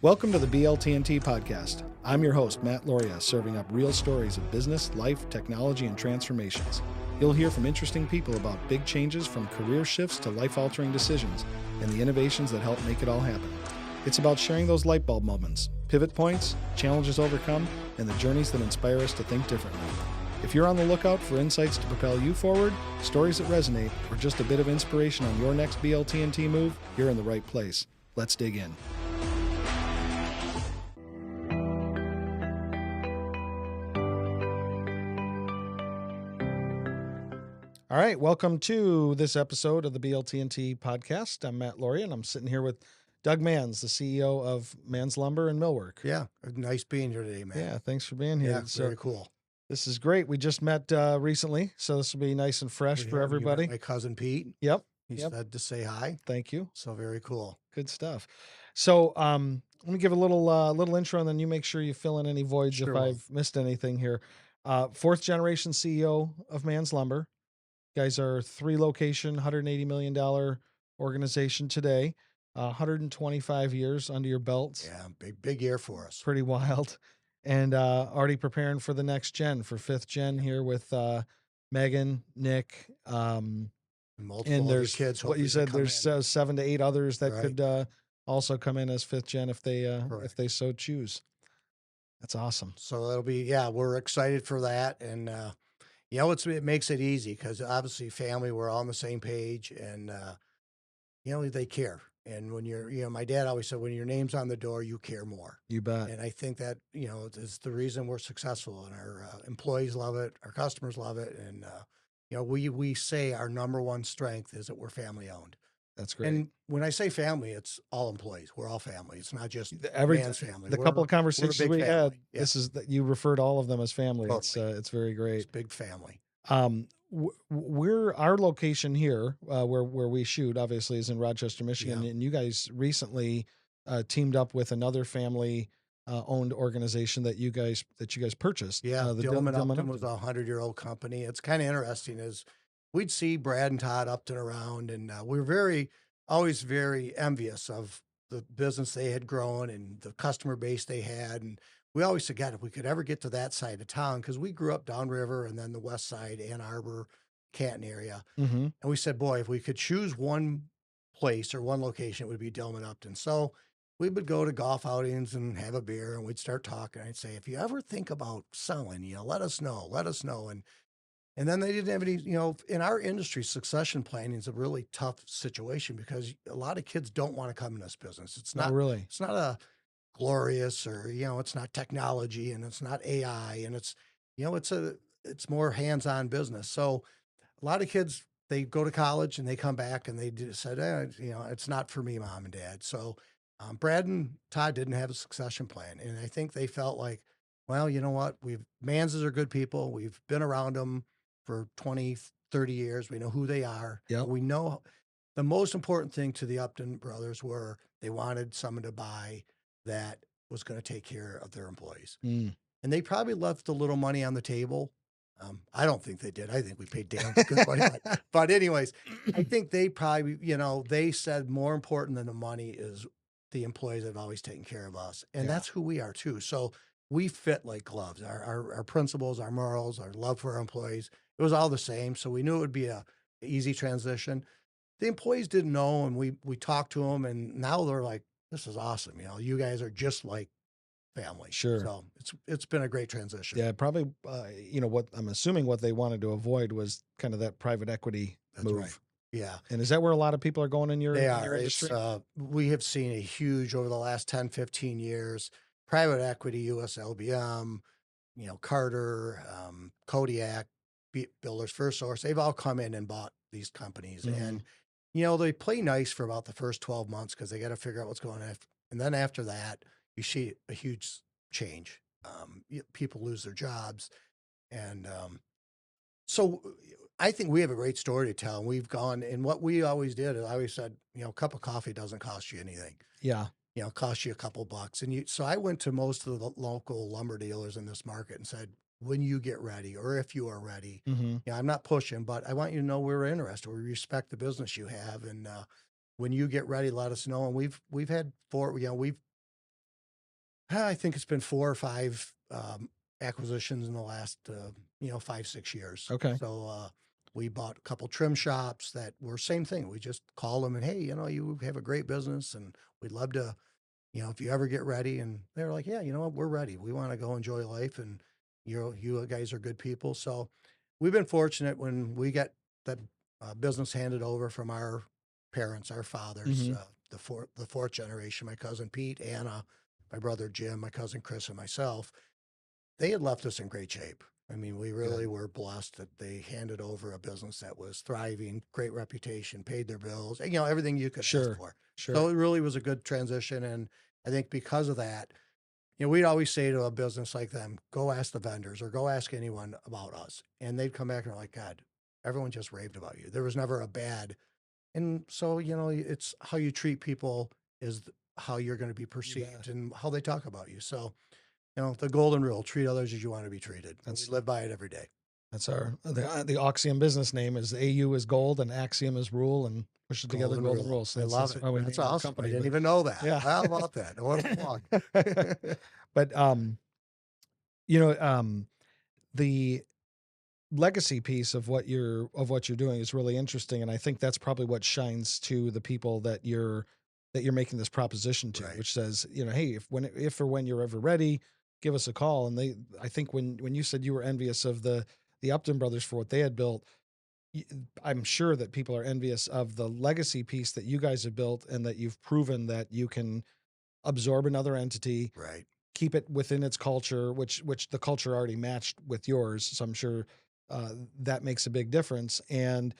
Welcome to the BLTnT Podcast. I'm your host, Matt Loria, serving up real stories of business, life, technology, and transformations. You'll hear from interesting people about big changes from career shifts to life-altering decisions and the innovations that help make it all happen. It's about sharing those light bulb moments, pivot points, challenges overcome, and the journeys that inspire us to think differently. If you're on the lookout for insights to propel you forward, stories that resonate, or just a bit of inspiration on your next BLTnT move, you're in the right place. Let's dig in. All right, welcome to this episode of the BLTnT Podcast. I'm Matt Loria, and I'm sitting here with Doug Manns, the CEO of Manns Lumber and Millwork. Yeah, nice being here today, man. Yeah, thanks for being here. Yeah, very cool. This is great. We just met recently, so this will be nice and fresh for everybody. My cousin Pete. Yep. He said to say hi. Thank you. So very cool. Good stuff. So let me give a little intro, and then you make sure you fill in any voids if I've missed anything here. Fourth generation CEO of Manns Lumber. You guys are 3-location, $180 million organization today. 125 years under your belts. Yeah, big year for us. Pretty wild. And already preparing for the next gen, for 5th gen here with Megan, Nick, multiple and there's kids. What you said, there's 7 to 8 others that could also come in as 5th gen if they so choose. That's awesome. So that'll be, we're excited for that. And, it makes it easy because obviously family, we're all on the same page and, they care. And when you're, my dad always said, when your name's on the door, you care more. You bet. And I think that, is the reason we're successful, and our employees love it. Our customers love it. And, we say our number one strength is that we're family owned. That's great. And when I say family, it's all employees. We're all family. It's not just Man's family. The couple of conversations we had, yeah. This is that you referred to all of them as family. Totally. It's very great. It's big family. We're our location here, where we shoot, obviously, is in Rochester, Michigan, and you guys recently teamed up with another family owned organization that you guys purchased. Yeah, Dillman Upton was a 100-year-old company. It's kind of interesting is we'd see Brad and Todd Upton around, and we were always very envious of the business they had grown and the customer base they had. And we always said, God, if we could ever get to that side of town, because we grew up downriver and then the west side, Ann Arbor, Canton area. Mm-hmm. And we said, boy, if we could choose one place or one location, it would be Dillman Upton. So we would go to golf outings and have a beer, and we'd start talking. I'd say, if you ever think about selling, let us know. And then they didn't have any, in our industry, succession planning is a really tough situation because a lot of kids don't want to come in this business. It's not really. It's not a glorious or, it's not technology and it's not AI and it's, it's more hands-on business. So a lot of kids, they go to college and they come back and they said, it's not for me, Mom and Dad. So Brad and Todd didn't have a succession plan. And I think they felt like, well, you know what? Manses are good people. We've been around them for 20, 30 years. We know who they are. Yep. We know the most important thing to the Upton brothers were they wanted someone to buy that was going to take care of their employees. Mm. And they probably left a little money on the table. I don't think they did. I think we paid damn good money. But anyways, I think they probably, they said more important than the money is the employees that have always taken care of us. And that's who we are too. So we fit like gloves. Our principles, our morals, our love for our employees, it was all the same. So we knew it would be an easy transition. The employees didn't know, and we talked to them, and now they're like, this is awesome. You guys are just like family. Sure. So it's been a great transition. Yeah, probably, what I'm assuming what they wanted to avoid was kind of that private equity move. Right. Yeah. And is that where a lot of people are going in your industry? We have seen a huge, over the last 10, 15 years, private equity, US LBM, Carter, Kodiak, Builders First Source, they've all come in and bought these companies. Mm-hmm. And, they play nice for about the first 12 months because they got to figure out what's going on. And then after that, you see a huge change. People lose their jobs. And so I think we have a great story to tell. And we've gone, and what we always did is I always said, a cup of coffee doesn't cost you anything. Yeah. Cost you a couple bucks. And so I went to most of the local lumber dealers in this market and said, when you get ready, or if you are ready, I'm not pushing, but I want you to know we're interested. We respect the business you have. And when you get ready, let us know. And we've had we've I think it's been 4 or 5 acquisitions in the last 5-6 years. Okay. So we bought a couple trim shops that were same thing. We just call them and, hey, you have a great business and we'd love to, if you ever get ready. And they're like, yeah, you know what, we're ready. We want to go enjoy life, and you guys are good people. So we've been fortunate when we got that business handed over from our parents, our fathers, Mhm. the fourth generation, my cousin Pete, Anna, my brother Jim, my cousin Chris, and myself. They had left us in great shape. I mean, we really were blessed that they handed over a business that was thriving, great reputation, paid their bills, everything you could ask Sure. for. Sure. So it really was a good transition. And I think because of that, we'd always say to a business like them, go ask the vendors or go ask anyone about us. And they'd come back and they're like, God, everyone just raved about you. There was never a bad. And so, it's how you treat people is how you're going to be perceived and how they talk about you. So, the golden rule, treat others as you want to be treated. We live by it every day. That's the Axiom business name is AU is gold and Axiom is rule, and push it together, golden rule. So I love it. That's awesome. Company, I didn't even know that. Yeah. How about that? What a plug. But, the legacy piece of what you're doing is really interesting. And I think that's probably what shines to the people that you're making this proposition to, Right. which says, hey, if or when you're ever ready, give us a call. And I think when you said you were envious of the Upton brothers for what they had built, I'm sure that people are envious of the legacy piece that you guys have built, and that you've proven that you can absorb another entity, Right. keep it within its culture, which the culture already matched with yours. So I'm sure that makes a big difference. And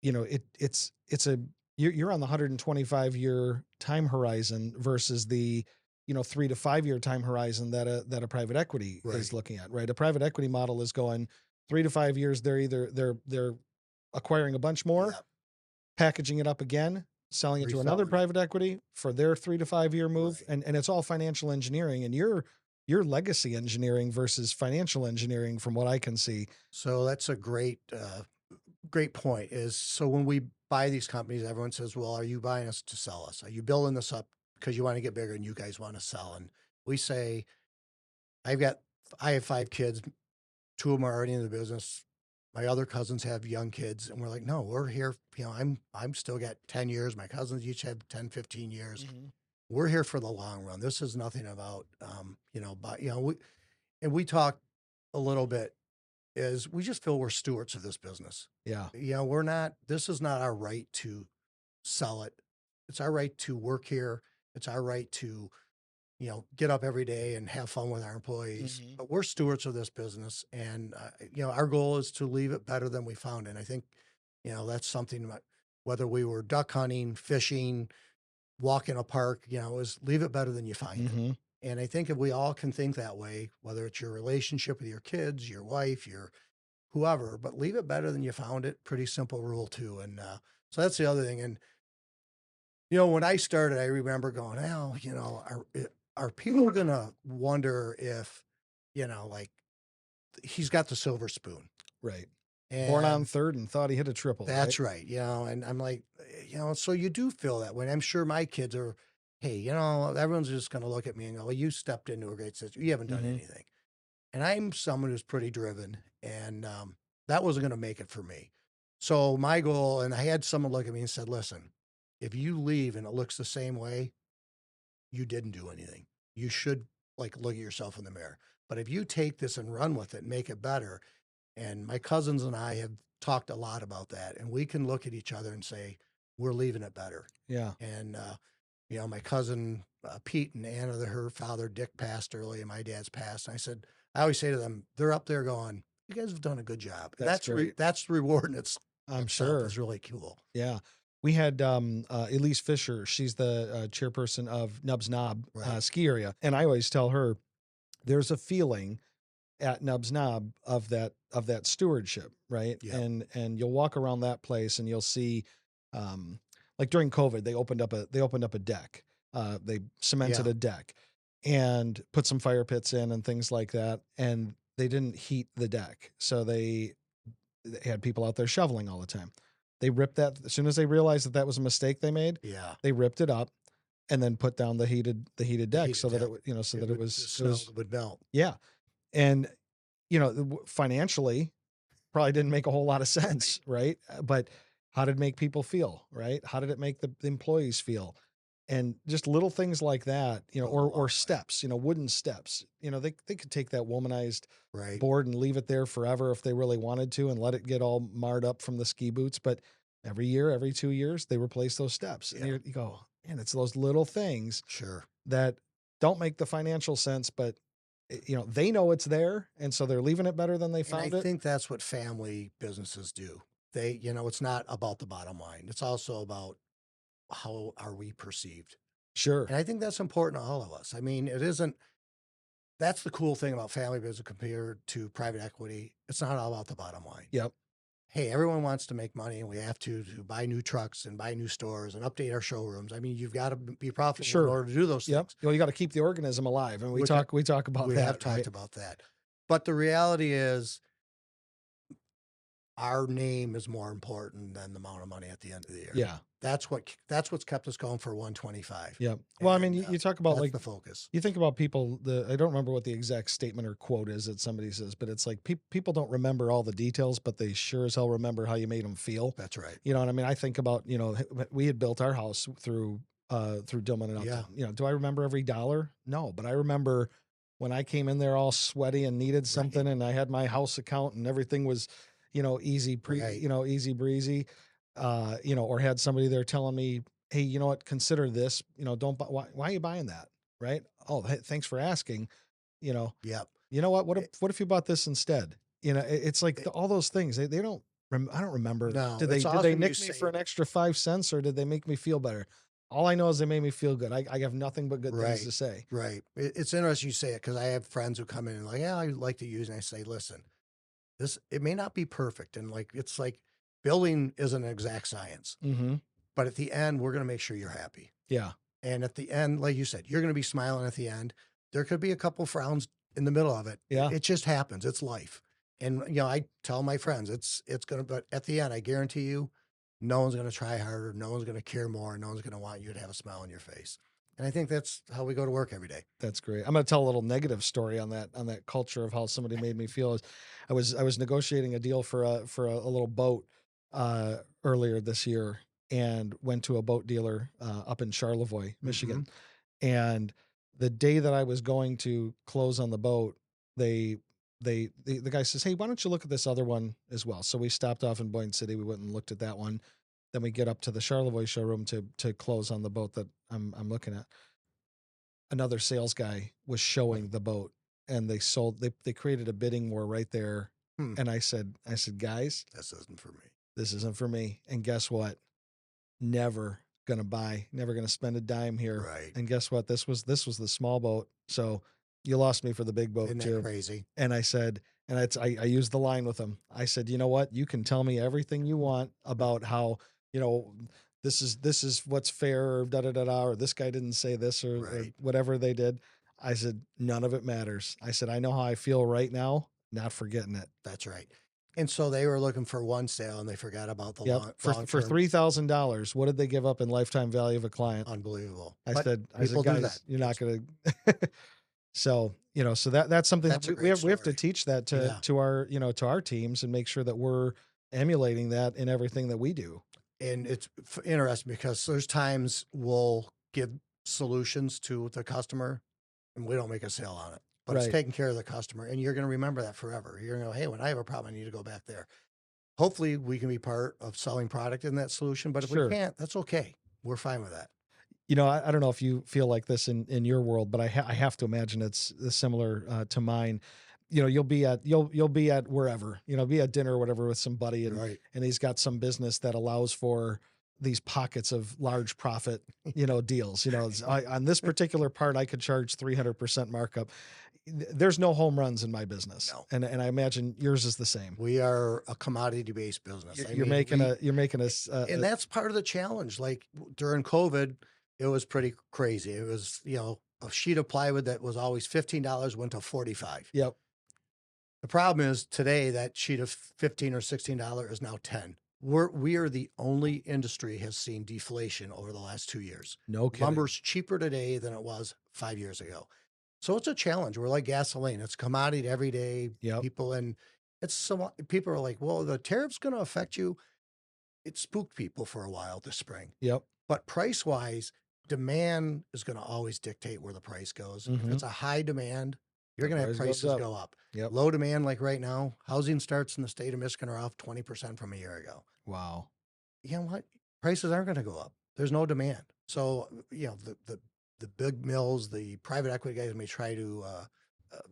you're on the 125-year time horizon versus the 3 to 5 year time horizon that a private equity is looking at. Right, a private equity model is going 3 to 5 years. They're acquiring a bunch more, packaging it up again, selling it to another private equity for their 3 to 5 year move. And it's all financial engineering, and you're legacy engineering versus financial engineering from what I can see. So that's a great point. So when we buy these companies, everyone says, well, are you buying us to sell us? Are you building this up because you want to get bigger and you guys want to sell? And we say, I have 5 kids. 2 of them are already in the business. My other cousins have young kids, and we're like, no, we're here. I'm still got 10 years. My cousins each have 10, 15 years. Mm-hmm. We're here for the long run. This is nothing about, we talk a little bit is we just feel we're stewards of this business. Yeah. This is not our right to sell it. It's our right to work here. It's our right to, get up every day and have fun with our employees. Mm-hmm. But we're stewards of this business. And, our goal is to leave it better than we found it. And I think, that's something whether we were duck hunting, fishing, walk in a park, is leave it better than you find it. And I think if we all can think that way, whether it's your relationship with your kids, your wife, your whoever, but leave it better than you found it. Pretty simple rule too. And so that's the other thing. And, when I started, I remember going, are people going to wonder if, like he's got the silver spoon. Right. And born on third and thought he hit a triple. That's right. And I'm like, so you do feel that way. I'm sure my kids are, hey, everyone's just going to look at me and go, well, you stepped into a great situation. You haven't done anything. And I'm someone who's pretty driven, and that wasn't going to make it for me. So my goal, and I had someone look at me and said, listen, if you leave and it looks the same way, you didn't do anything. You should look at yourself in the mirror. But if you take this and run with it and make it better, and my cousins and I have talked a lot about that, and we can look at each other and say, we're leaving it better. Yeah. And, my cousin Pete and Anna, her father Dick passed early, and my dad's passed. And I always say to them, they're up there going, you guys have done a good job. That's the reward. And I'm sure it's really cool. Yeah. We had Elise Fisher. She's the chairperson of Nubs Knob ski area. And I always tell her there's a feeling at Nubs Knob of that stewardship, right? Yeah. And you'll walk around that place and you'll see, like during COVID, they opened up a deck. They cemented a deck and put some fire pits in and things like that. And they didn't heat the deck. So they had people out there shoveling all the time. They ripped that as soon as they realized that was a mistake they made. Yeah. They ripped it up, and then put down the heated deck heated so that deck. it, you know, so that The it snow was, would melt. yeah. And, you know, financially probably didn't make a whole lot of sense. Right. But how did it make people feel? Right. How did it make the employees feel? And just little things like that, you know, Go a long or way. steps, you know, wooden steps, you know, they could take that womanized Right. board and leave it there forever if they really wanted to and let it get all marred up from the ski boots. But every year, every 2 years, they replace those steps. And Yeah. you go, man, it's those little things Sure. that don't make the financial sense, but you know, they know it's there. And so they're leaving it better than they And found I it. think that's what family businesses do. They, you know, it's not about the bottom line. It's also about how are we perceived. Sure. And I think that's important to all of us. I mean, it isn't, that's the cool thing about family business compared to private equity. It's not all about the bottom line. Yep. Hey, everyone wants to make money and we have to buy new trucks and buy new stores and update our showrooms. I mean, you've got to be profitable Sure. in order to do those Yep. things. Well, you got to keep the organism alive. And we Which talk about We that. have talked right? about that. But the reality is our name is more important than the amount of money at the end of the year. Yeah. That's what's kept us going for 125. Yeah. Well, I mean, And, you talk about that's like the focus. you think about people, I don't remember what the exact statement or quote is that somebody says, but it's like people don't remember all the details, but they sure as hell remember how you made them feel. That's right. You know what I mean? I think about, you know, we had built our house through Dillman and Uptown. Yeah. You know, do I remember every dollar? No, but I remember when I came in there all sweaty and needed something and I had my house account and everything was, you know, easy breezy, you know, or had somebody there telling me, hey, you know what, consider this, you know, don't buy, why are you buying that? Right. Oh, hey, thanks for asking. You know, Yep. you know what if you bought this instead? You know, it's like all those things, they don't, I don't remember. No, Did it's they awesome nick you me say for an extra 5 cents or did they make me feel better? All I know is they made me feel good. I have nothing but good things to say. Right. It's interesting you say it because I have friends who come in and like, yeah, I like to use, and I say, listen, it may not be perfect. And like, it's like building isn't an exact science, Mm-hmm. but at the end, we're going to make sure you're happy. Yeah. And at the end, like you said, you're going to be smiling at the end. There could be a couple frowns in the middle of it. Yeah. It just happens. It's life. And, you know, I tell my friends, it's going to, but at the end, I guarantee you, no one's going to try harder. No one's going to care more. No one's going to want you to have a smile on your face. And I think that's how we go to work every day. That's great. I'm going to tell a little negative story on that culture of how somebody made me feel. I was negotiating a deal for a little boat earlier this year and went to a boat dealer up in Charlevoix, Michigan. And the day that I was going to close on the boat, the guy says, "Hey, why don't you look at this other one as well?" So we stopped off in Boyne City. We went and looked at that one. Then we get up to the Charlevoix showroom to close on the boat that I'm looking at. Another sales guy was showing the boat and they created a bidding war right there. And I said, guys, this isn't for me. This isn't for me. And guess what? Never going to buy, never going to spend a dime here. Right. And guess what? This was the small boat. So you lost me for the big boat. Isn't too. That crazy? And I said, I used the line with him. I said, you know what? You can tell me everything you want about how, you know, this is what's fair or or this guy didn't say this or whatever they did. I said, none of it matters. I said, I know how I feel right now, not forgetting it. That's right. And so they were looking for one sale and they forgot about the long for $3,000. What did they give up in lifetime value of a client? Unbelievable. I said, guys, you're not going to. So, you know, so that's something we have to teach that to our, you know, to our teams and make sure that we're emulating that in everything that we do. And it's interesting because there's times we'll give solutions to the customer and we don't make a sale on it, but it's taking care of the customer. And you're going to remember that forever. You're going to go, hey, when I have a problem, I need to go back there. Hopefully we can be part of selling product in that solution, but if we can't, that's okay. We're fine with that. You know, I don't know if you feel like this in your world, but I have to imagine it's similar to mine. You know, you'll be at wherever, you know, be at dinner or whatever with somebody and he's got some business that allows for these pockets of large profit, you know, deals, you know, on this particular part, I could charge 300% markup. There's no home runs in my business. No. And I imagine yours is the same. We are a commodity based business. You're making and that's part of the challenge. Like during COVID, it was pretty crazy. It was, you know, a sheet of plywood that was always $15 went to $45. Yep. The problem is today that sheet of $15 or $16 is now $10. we are the only industry has seen deflation over the last 2 years. No kidding. Lumber's cheaper today than it was 5 years ago. So it's a challenge. We're like gasoline. It's a commodity every day. Yep. People people are like, well, the tariff's going to affect you. It spooked people for a while this spring. Yep. But price wise, demand is going to always dictate where the price goes. If it's a high demand, you're going to have prices go up. Yep. Low demand, like right now, housing starts in the state of Michigan are off 20% from a year ago. Wow. You know what? Prices aren't going to go up. There's no demand. So, you know, the big mills, the private equity guys may try to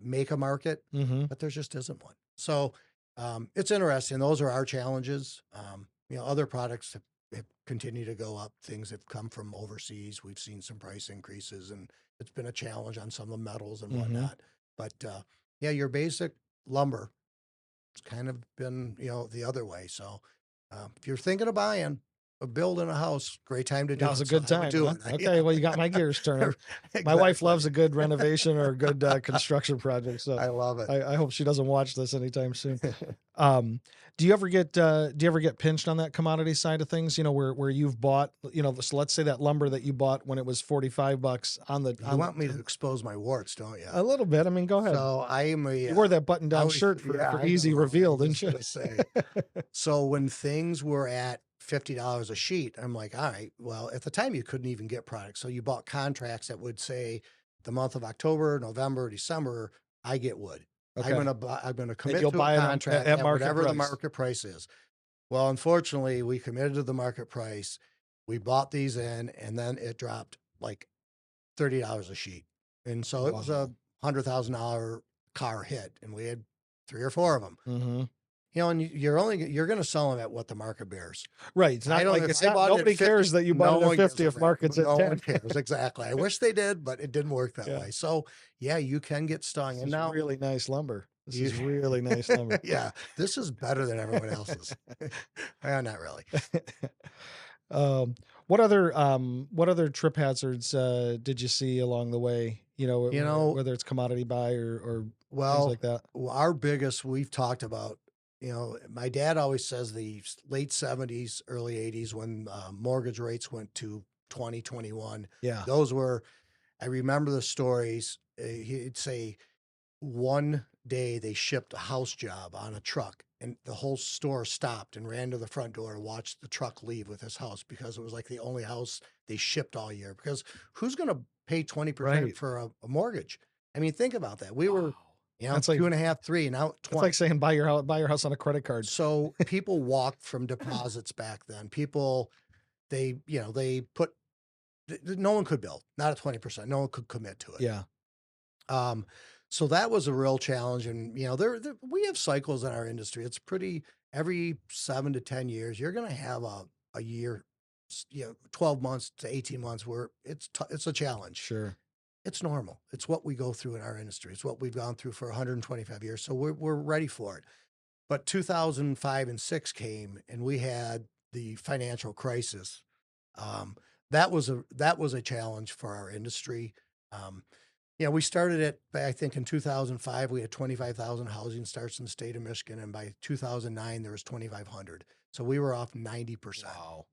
make a market, but there just isn't one. So it's interesting. Those are our challenges. You know, other products have continued to go up. Things have come from overseas. We've seen some price increases, and it's been a challenge on some of the metals and whatnot. But yeah, your basic lumber, it's kind of been, you know, the other way. So if you're thinking of buying, building a house, great time to do it. Now's a good time. Do Huh? it. Okay, well, you got my gears turning. My wife loves a good renovation or a good construction project. So I love it. I hope she doesn't watch this anytime soon. Do you ever get pinched on that commodity side of things? You know, where you've bought, you know, so let's say that lumber that you bought when it was $45 on the. You want me to expose my warts, don't you? A little bit. I mean, go ahead. So you wore that button down shirt for easy reveal, didn't you? Say. So when things were at $50 a sheet, I'm like, all right, well, at the time you couldn't even get products. So you bought contracts that would say the month of October, November, December, I get wood. Okay. I'm going to commit to a contract at whatever price. the market price is. Well, unfortunately, we committed to the market price. We bought these in, and then it dropped like $30 a sheet. And so it was a $100,000 car hit, and we had 3 or 4 of them. You know, and you're going to sell them at what the market bears. Right. It's not nobody cares that you bought it at 50 if market's at 10. No one cares. Exactly. I wish they did, but it didn't work that way. So yeah, you can get stung. This and is now really nice lumber. This is really nice lumber. Yeah. This is better than everyone else's. Not really. What other trip hazards did you see along the way? You know, whether it's commodity buy or things like that. Our biggest, we've talked about, you know, my dad always says the late 70s, early 80s, when mortgage rates went to 20, 21. Yeah. Those were, I remember the stories. He'd say one day they shipped a house job on a truck, and the whole store stopped and ran to the front door to watch the truck leave with his house, because it was like the only house they shipped all year. Because who's going to pay 20% for a mortgage? I mean, think about that. We were, you know, that's like 2.5, 3, now 20. It's like saying buy your house on a credit card. So people walked from deposits back then. People, they put, no one could build, not at 20%. No one could commit to it. Yeah. So that was a real challenge. And, you know, we have cycles in our industry. It's pretty, every 7 to 10 years, you're going to have a year, 12 months to 18 months where it's a challenge. Sure. It's normal. It's what we go through in our industry. It's what we've gone through for 125 years. So we're ready for it. But 2005 and 6 came, and we had the financial crisis. That was a challenge for our industry. We started it, I think in 2005, we had 25,000 housing starts in the state of Michigan. And by 2009, there was 2,500. So we were off 90%. Wow.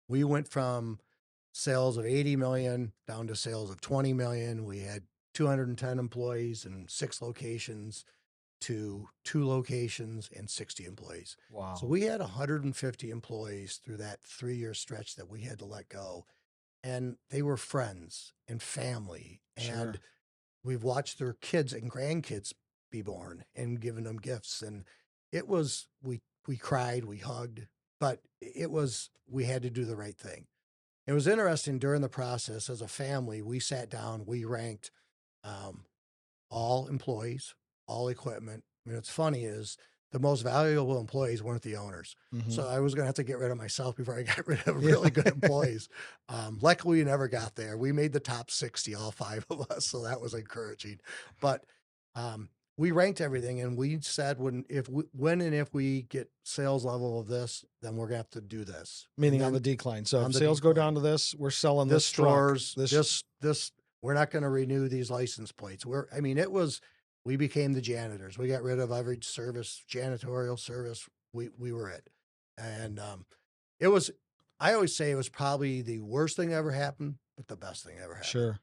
We went from sales of 80 million down to sales of 20 million. We had 210 employees in 6 locations to 2 locations and 60 employees. Wow. So we had 150 employees through that 3-year stretch that we had to let go. And they were friends and family. Sure. And we've watched their kids and grandkids be born and given them gifts. And it was, we cried, we hugged, but we had to do the right thing. It was interesting during the process as a family, we sat down, we ranked all employees, all equipment. I mean, what's funny is the most valuable employees weren't the owners. So I was going to have to get rid of myself before I got rid of really good employees. Luckily, we never got there. We made the top 60, all 5 of us. So that was encouraging. But we ranked everything, and we said when and if we get sales level of this, then we're going to have to do this. Meaning on the decline. So if sales go down to this, we're selling this stores, this, we're not going to renew these license plates. We became the janitors. We got rid of every service, janitorial service. We were it. And it was, I always say it was probably the worst thing that ever happened, but the best thing that ever happened. Sure.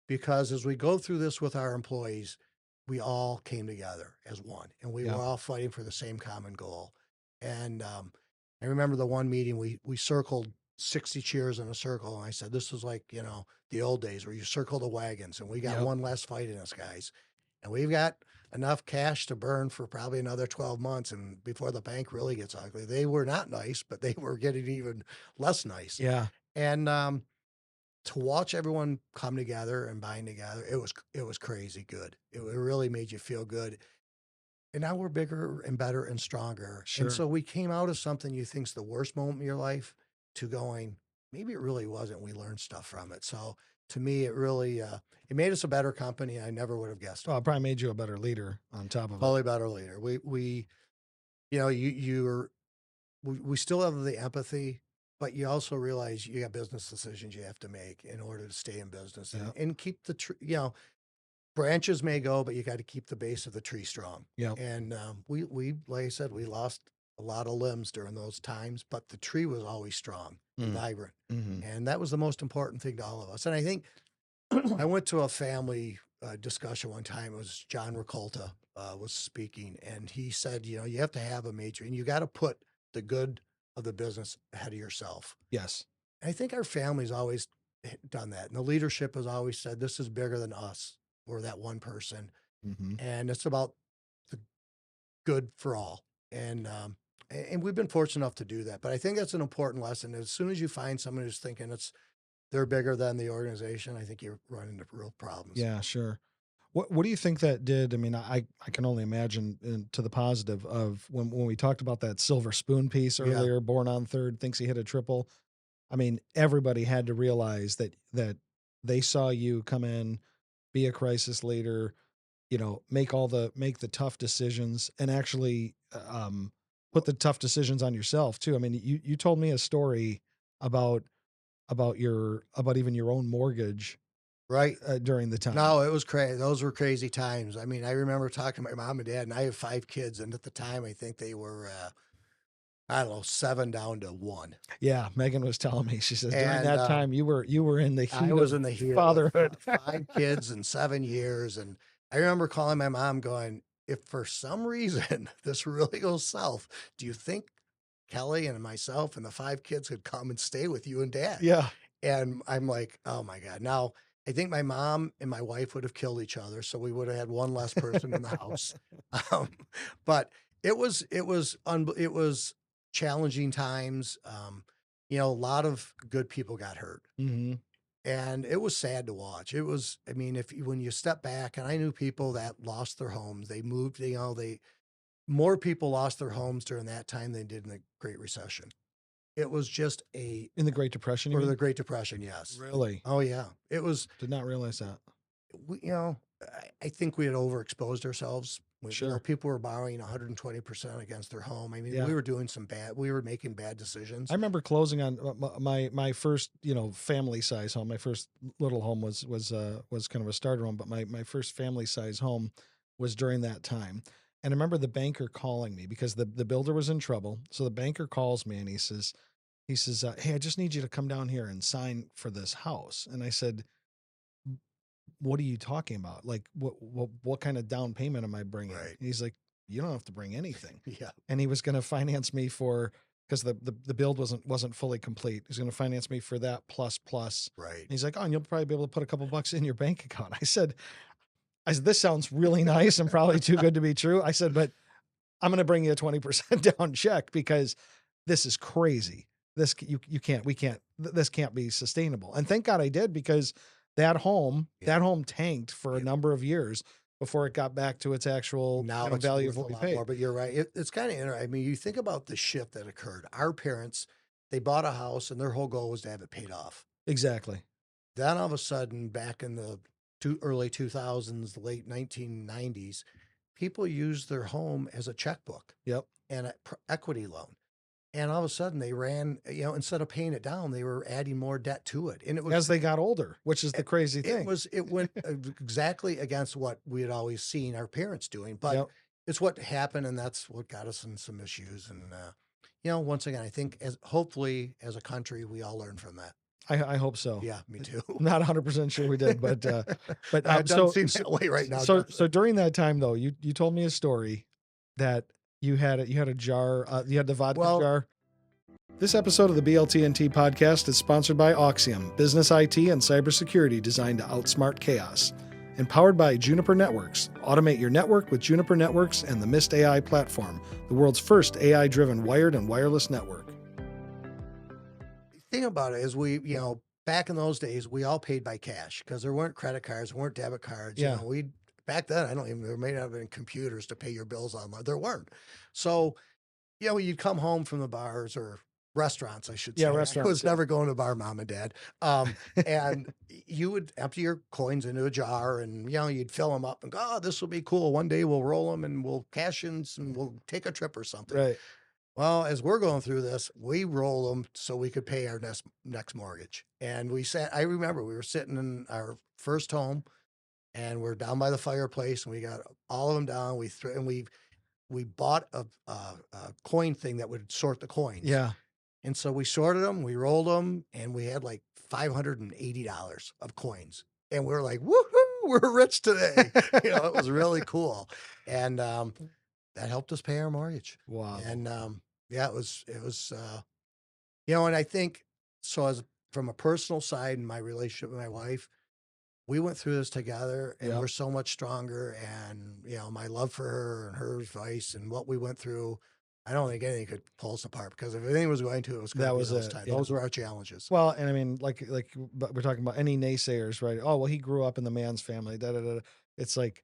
Because as we go through this with our employees, we all came together as one, and we Yeah. were all fighting for the same common goal. And I remember the one meeting we circled 60 chairs in a circle, and I said, "This is like the old days where you circle the wagons, and we got Yep. one last fight in us, guys, and we've got enough cash to burn for probably another 12 months, and before the bank really gets ugly." They were not nice, but they were getting even less nice. Yeah. And to watch everyone come together and bind together, it was crazy good. It really made you feel good. And now we're bigger and better and stronger. Sure. And so we came out of something you think's the worst moment in your life to going, maybe it really wasn't. We learned stuff from it. So to me, it really it made us a better company. I never would have guessed. Well, it probably made you a better leader on top of it. Probably better leader. We we still have the empathy, but you also realize you got business decisions you have to make in order to stay in business and keep the branches may go, but you got to keep the base of the tree strong. Yeah. And we like I said, we lost a lot of limbs during those times, but the tree was always strong and vibrant. And that was the most important thing to all of us. And I think I went to a family discussion one time. It was John Ricolta was speaking, and he said, you have to have a major, and you got to put the good of the business ahead of yourself. Yes. And I think our family's always done that. And the leadership has always said, this is bigger than us or that one person. And it's about the good for all. And we've been fortunate enough to do that. But I think that's an important lesson. As soon as you find someone who's thinking they're bigger than the organization, I think you run into real problems. Yeah, sure. What do you think that did? I mean, I can only imagine to the positive of when we talked about that silver spoon piece earlier, born on third, thinks he hit a triple. I mean, everybody had to realize that they saw you come in, be a crisis leader, make the tough decisions and actually put the tough decisions on yourself too. I mean, you told me a story about even your own mortgage. Right. During the time. No, it was crazy. Those were crazy times. I mean, I remember talking to my mom and dad, and I have 5 kids. And at the time, I think they were, I don't know, 7 down to 1. Yeah. Megan was telling me, she says, during that time you were in the heat of fatherhood. 5 kids in 7 years. And I remember calling my mom going, if for some reason this really goes south, do you think Kelly and myself and the 5 kids could come and stay with you and dad? Yeah. And I'm like, oh my God. Now, I think my mom and my wife would have killed each other, so we would have had one less person in the house. But it was challenging times. A lot of good people got hurt, and it was sad to watch. It was, I mean, when you step back, and I knew people that lost their homes, they moved. More people lost their homes during that time than did in the Great Recession. It was just in the Great Depression, or the Great Depression. Yes. Really? Oh yeah. It was. Did not realize that. I think we had overexposed ourselves. Sure. People were borrowing 120% against their home. I mean, we were doing we were making bad decisions. I remember closing on my first, family size home. My first little home was kind of a starter home, but my first family size home was during that time. And I remember the banker calling me because the builder was in trouble. So the banker calls me and he says, hey, I just need you to come down here and sign for this house. And I said, what are you talking about? Like, what kind of down payment am I bringing? Right. And he's like, you don't have to bring anything. Yeah. And he was going to finance me because the build wasn't fully complete. He's going to finance me for that plus. Right. And he's like, oh, and you'll probably be able to put a couple bucks in your bank account. I said, this sounds really nice and probably too good to be true. I said, but I'm going to bring you a 20% down check because this is crazy. This we can't, this can't be sustainable. And thank God I did, because that home tanked for a number of years before it got back to its actual value of what we paid. More, but you're right. It's kind of interesting. I mean, you think about the shift that occurred. Our parents, they bought a house and their whole goal was to have it paid off. Exactly. Then all of a sudden, back in the early 2000s, the late 1990s, people used their home as a checkbook. Yep. And an equity loan. And all of a sudden they ran, instead of paying it down, they were adding more debt to it. And it was as they got older, which is the crazy thing. It went exactly against what we had always seen our parents doing, but it's what happened. And that's what got us in some issues. And, once again, I think hopefully as a country, we all learn from that. I hope so. Yeah, me too. I'm not 100% sure we did, but it doesn't seem that way right now. So during that time though, you told me a story that you had a jar, you had the vodka jar. This episode of the BLTnT Podcast is sponsored by Auxium, business IT and cybersecurity designed to outsmart chaos. And powered by Juniper Networks. Automate your network with Juniper Networks and the Mist AI platform, the world's first AI-driven wired and wireless network. The thing about it is back in those days, we all paid by cash because there weren't credit cards, there weren't debit cards. Yeah. Back then, there may not have been computers to pay your bills online. There weren't. So, you'd come home from the bars or restaurants, I should say. Yeah, restaurants. I was never going to a bar, Mom and Dad. And you would empty your coins into a jar and, you'd fill them up and go, oh, this will be cool. One day we'll roll them and we'll cash in and we'll take a trip or something. Right. Well, as we're going through this, we roll them so we could pay our next mortgage. And I remember we were sitting in our first home and we're down by the fireplace and we got all of them down. We bought a coin thing that would sort the coins. Yeah. And so we sorted them, we rolled them, and we had like $580 of coins. And we were like, woohoo, we're rich today. It was really cool. And that helped us pay our mortgage. Wow. And it was, and I think, so from a personal side and my relationship with my wife, we went through this together and we're so much stronger. And, my love for her and her advice and what we went through, I don't think anything could pull us apart because if anything was going to, it was going to be those times. Those were our challenges. Well, and I mean, like we're talking about any naysayers, right? Oh, well, he grew up in the man's family. Da, da, da. It's like,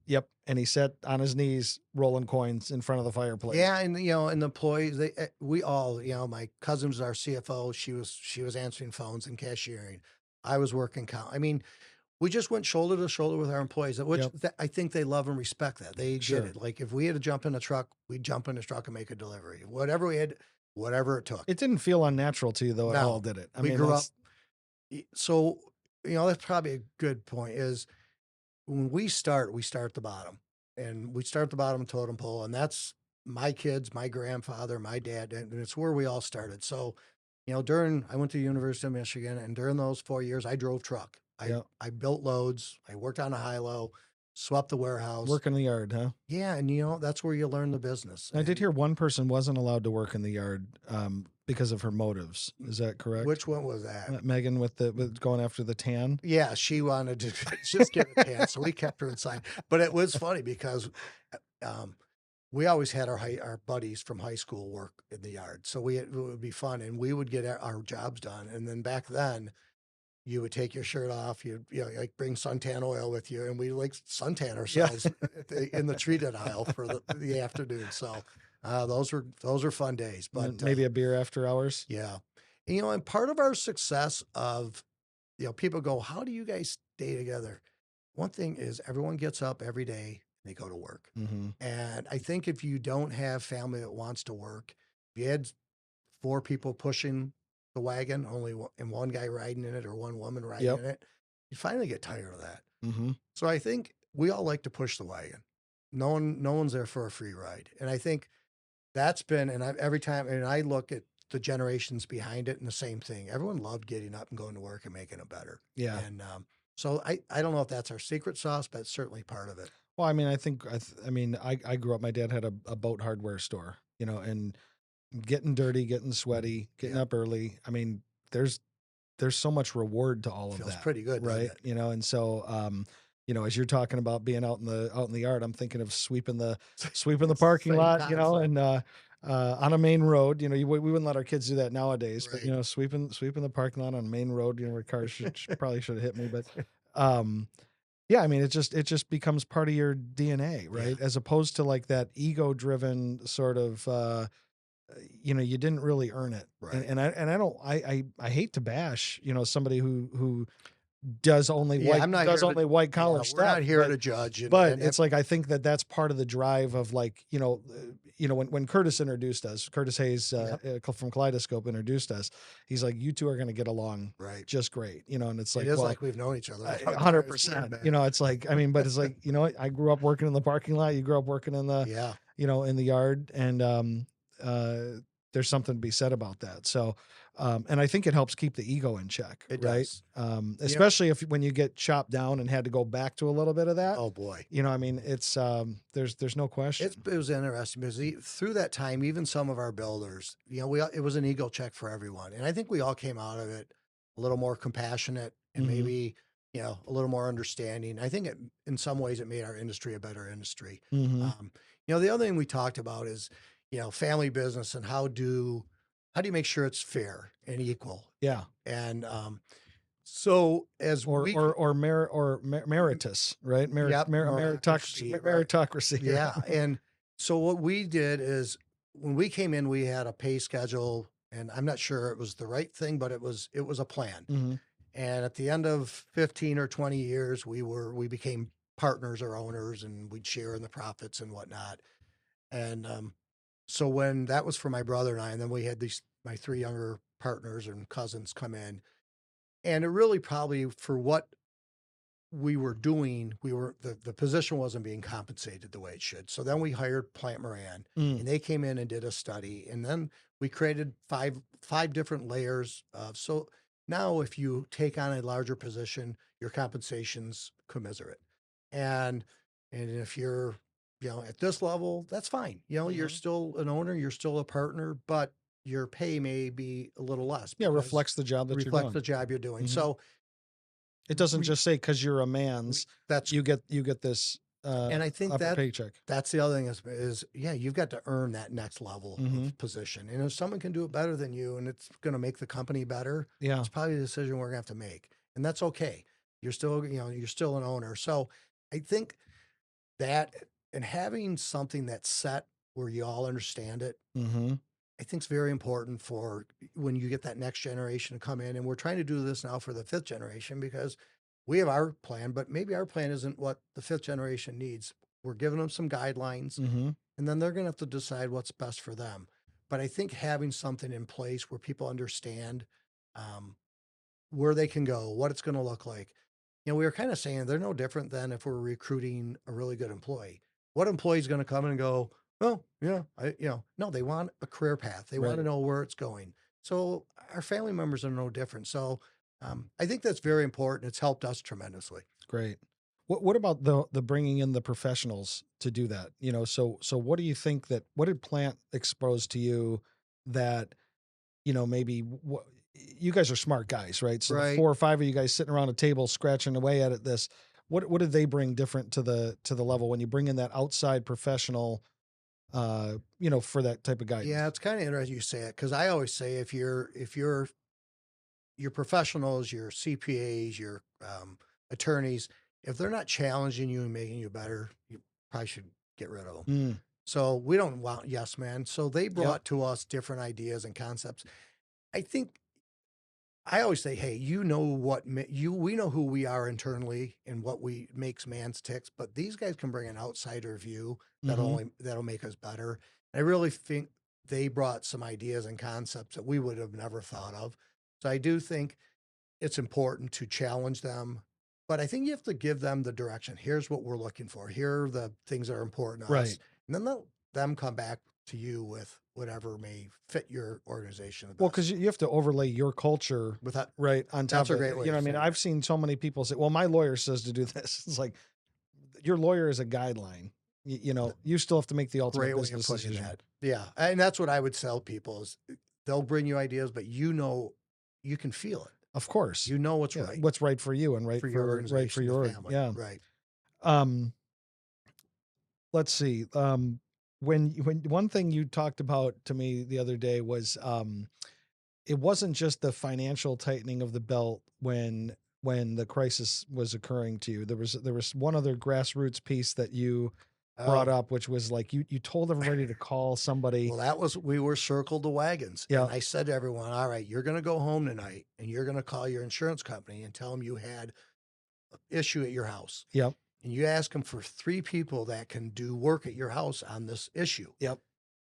yep. And he sat on his knees rolling coins in front of the fireplace. Yeah. And, and the employees, we all, my cousin was our CFO. She was answering phones and cashiering. I was working count. I mean, we just went shoulder to shoulder with our employees, which I think they love and respect that. They did it. Like if we had to jump in a truck, we'd jump in a truck and make a delivery. Whatever we had, whatever it took. It didn't feel unnatural to you though at all, did it? We grew up. So, that's probably a good point is when we start at the bottom. And we start at the bottom totem pole. And that's my kids, my grandfather, my dad. And it's where we all started. So, I went to the University of Michigan and during those 4 years, I drove truck. I built loads. I worked on a high-low, swept the warehouse. Work in the yard, huh? Yeah, and that's where you learn the business. I did hear one person wasn't allowed to work in the yard because of her motives. Is that correct? Which one was that? Megan with going after the tan? Yeah, she wanted to just get a tan, so we kept her inside. But it was funny because we always had our buddies from high school work in the yard. So it would be fun, and we would get our jobs done. And then back then, you would take your shirt off, like bring suntan oil with you, and we like suntan ourselves in the treated aisle for the afternoon. So those were fun days. But maybe a beer after hours. Yeah, and part of our success of people go, how do you guys stay together? One thing is everyone gets up every day, they go to work, and I think if you don't have family that wants to work, if you had 4 people pushing the wagon, and one guy riding in it or one woman riding in it, you finally get tired of that. So I think we all like to push the wagon. No one's there for a free ride. And I think that's been, and every time, and I look at the generations behind it and the same thing, everyone loved getting up and going to work and making it better. Yeah. And so I don't know if that's our secret sauce, but it's certainly part of it. Well, I mean, I grew up, my dad had a boat hardware store, and getting dirty, getting sweaty, getting up early. I mean, there's so much reward to all of that. Feels pretty good, right? And so, as you're talking about being out in the yard, I'm thinking of sweeping the parking lot, and on a main road. We wouldn't let our kids do that nowadays, right. But sweeping the parking lot on a main road, where cars probably should have hit me, but yeah, I mean, it just becomes part of your DNA, right? Yeah. As opposed to like that ego-driven sort of. You didn't really earn it. Right. And I hate to bash, somebody who does only white collar stuff. We're not here to judge. But it's like, I think that's part of the drive of like, when Curtis introduced us, Curtis Hayes from Kaleidoscope introduced us, he's like, you two are going to get along just great, and it's like, it is like we've known each other 100%, it's like, I mean, but it's like, I grew up working in the parking lot. You grew up working in the, in the yard, and, there's something to be said about that. So, and I think it helps keep the ego in check, It right? does. Especially if when you get chopped down and had to go back to a little bit of that. Oh boy. I mean, it's there's no question. It was interesting because through that time, even some of our builders, it was an ego check for everyone. And I think we all came out of it a little more compassionate and Mhm. maybe, a little more understanding. I think in some ways it made our industry a better industry. Mhm. The other thing we talked about is, family business and how do you make sure it's fair and equal? Yeah. And so as Or we, meritus, right? yep, Meritocracy. right. Meritocracy. Yeah. And so what we did is when we came in, we had a pay schedule, and I'm not sure it was the right thing, but it was a plan. Mm-hmm. And at the end of 15 or 20 years, we became partners or owners, and we'd share in the profits and whatnot. And so when that was for my brother and I, and then we had my three younger partners and cousins come in, and it really probably for what we were doing, the position wasn't being compensated the way it should. So then we hired Plant Moran, and they came in and did a study, and then we created five different layers of. So now if you take on a larger position, your compensation's commensurate, and if you're at this level, that's fine. You're still an owner, you're still a partner, but your pay may be a little less. Yeah, reflects the job that you're doing. Reflects the job you're doing. Mhm. So it doesn't just say because you're a man's that's you get this and I think upper paycheck. that's the other thing is you've got to earn that next level of position. And if someone can do it better than you and it's going to make the company better, Yeah. it's probably a decision we're gonna have to make. And that's okay. You're still, you're still an owner. So I think that and having something that's set where you all understand it, Mm-hmm. I think is very important for when you get that next generation to come in. And we're trying to do this now for the fifth generation because we have our plan, but maybe our plan isn't what the fifth generation needs. We're giving them some guidelines, Mm-hmm. and then they're going to have to decide what's best for them. But I think having something in place where people understand where they can go, what it's going to look like. We were kind of saying they're no different than if we're recruiting a really good employee. What employee is going to come in and go, oh, yeah, no, they want a career path. They want to know where it's going. So our family members are no different. So I think that's very important. It's helped us tremendously. Great. What about the bringing in the professionals to do that? So what do you think what did Plant expose to you that, maybe you guys are smart guys, right? So the 4 or 5 of you guys sitting around a table scratching away at this, what did they bring different to the level when you bring in that outside professional, for that type of guidance? Yeah, it's kind of interesting you say it because I always say if your professionals, your CPAs, your attorneys, if they're not challenging you and making you better, you probably should get rid of them. So we don't want yes man. So they brought to us different ideas and concepts. I think I always say, hey, we know who we are internally and what makes man's ticks, but these guys can bring an outsider view that'll make us better. And I really think they brought some ideas and concepts that we would have never thought of. So I do think it's important to challenge them, but I think you have to give them the direction. Here's what we're looking for. Here are the things that are important to us. And then let them come back to you with whatever may fit your organization. Well, because you have to overlay your culture with that, right on top that's a great way. I mean, I've seen so many people say, well, my lawyer says to do this. It's like, your lawyer is a guideline. You still have to make the ultimate business decision. Yeah. And that's what I would tell people is they'll bring you ideas, but you can feel it. Of course. What's right. What's right for you and right for your organization, right for your family. Yeah. Right. Let's see. When one thing you talked about to me the other day was it wasn't just the financial tightening of the belt when the crisis was occurring to you. There was one other grassroots piece that you brought up, which was like you told everybody to call somebody. Well, we were circled the wagons. Yeah. And I said to everyone, all right, you're going to go home tonight and you're going to call your insurance company and tell them you had an issue at your house. Yep. And you ask them for 3 people that can do work at your house on this issue. Yep.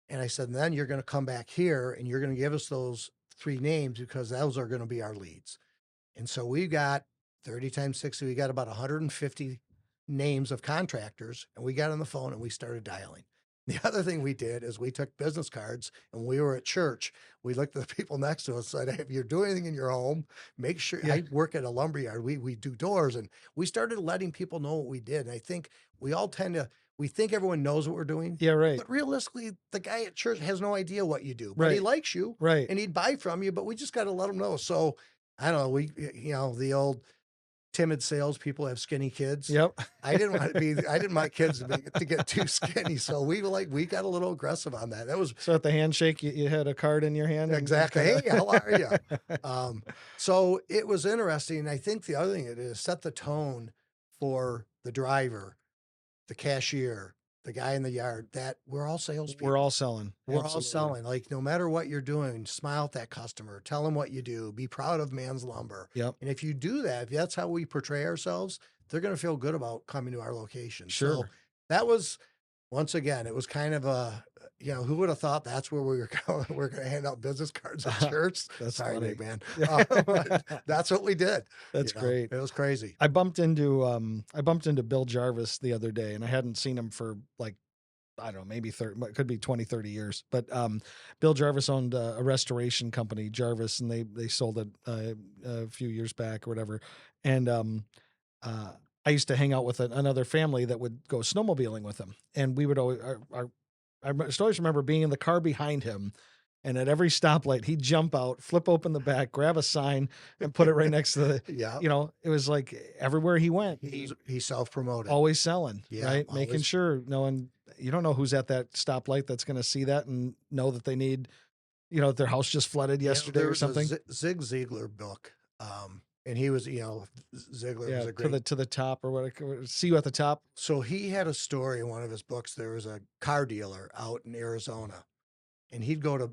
And I said, and then you're going to come back here and you're going to give us those 3 names because those are going to be our leads. And so we got 30 times 60, we got about 150 names of contractors, and we got on the phone and we started dialing. The other thing we did is we took business cards and we were at church. We looked at the people next to us and said, "Hey, if you're doing anything in your home, make sure." Yeah. I work at a lumberyard. We do doors, and we started letting people know what we did. And I think we all we think everyone knows what we're doing. Yeah, right. But realistically, the guy at church has no idea what you do, but Right. he likes you Right. and he'd buy from you, but we just got to let him know. So I don't know. The old timid salespeople have skinny kids. Yep. I didn't want kids to get too skinny. So we got a little aggressive on that. That was So at the handshake, you had a card in your hand. exactly. Hey, how are you? So it was interesting. I think the other thing it is set the tone for the driver, the cashier, the guy in the yard, that we're all salespeople. We're all selling. We're all selling. Like, no matter what you're doing, smile at that customer, tell them what you do, be proud of Man's Lumber. Yep. And if you do that, if that's how we portray ourselves, they're going to feel good about coming to our location. Sure. So that was, once again, it was kind of a, who would have thought that's where we were going? We're going to hand out business cards at church. That's Sorry, funny. big man. That's what we did. That's great. It was crazy. I bumped into Bill Jarvis the other day, and I hadn't seen him for like, I don't know, maybe 30, it could be 20, 30 years. But Bill Jarvis owned a restoration company, Jarvis, and they sold it a few years back or whatever. And I used to hang out with another family that would go snowmobiling with him, and we would always. I always remember being in the car behind him, and at every stoplight, he'd jump out, flip open the back, grab a sign, and put it right next to the. Yeah. It was like everywhere he went, He self-promoted. always selling, Yeah, right? always. Making sure you don't know who's at that stoplight that's going to see that and know that they need, their house just flooded yesterday or something. Zig Ziglar book. And he was, Ziglar was a great. To the top or what? See you at the top. So he had a story in one of his books. There was a car dealer out in Arizona, and he'd go to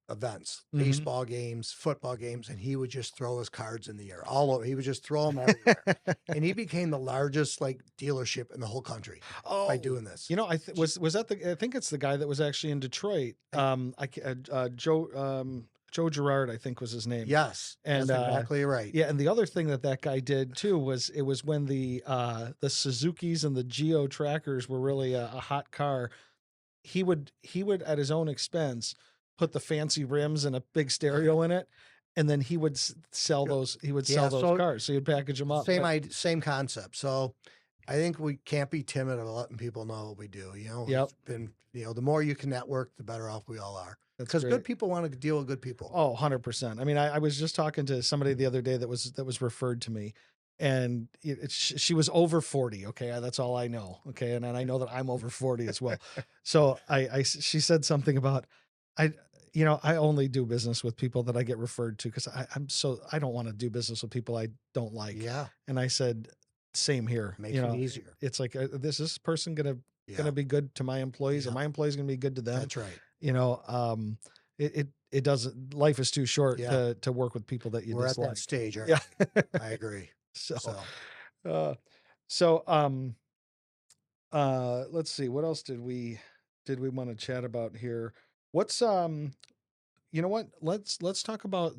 events, baseball games, football games, and he would just throw his cards in the air all over. He would just throw them everywhere. And he became the largest dealership in the whole country by doing this. I think it's the guy that was actually in Detroit. Joe Girard, I think was his name. Yes, and that's exactly right. Yeah, and the other thing that guy did too was it was when the Suzukis and the Geo Trackers were really a hot car. He would at his own expense put the fancy rims and a big stereo in it, and then he would sell those. He would sell those cars. So he'd package them up. Same concept. So I think we can't be timid about letting people know what we do. Yep. It's been, the more you can network, the better off we all are. Because good people want to deal with good people. Oh, 100%. I mean, I was just talking to somebody the other day that was referred to me, and she was over 40. Okay. That's all I know. Okay. And I know that I'm over 40 as well. So she said something about, I only do business with people that I get referred to because I don't want to do business with people I don't like. Yeah. And I said, same here. Makes it easier. It's like, is this person going to be good to my employees, or my employees going to be good to them? That's right. It doesn't, life is too short to work with people that you We're dislike. at that stage. Right? Yeah. I agree. Let's see, what else did we want to chat about here? What's, let's talk about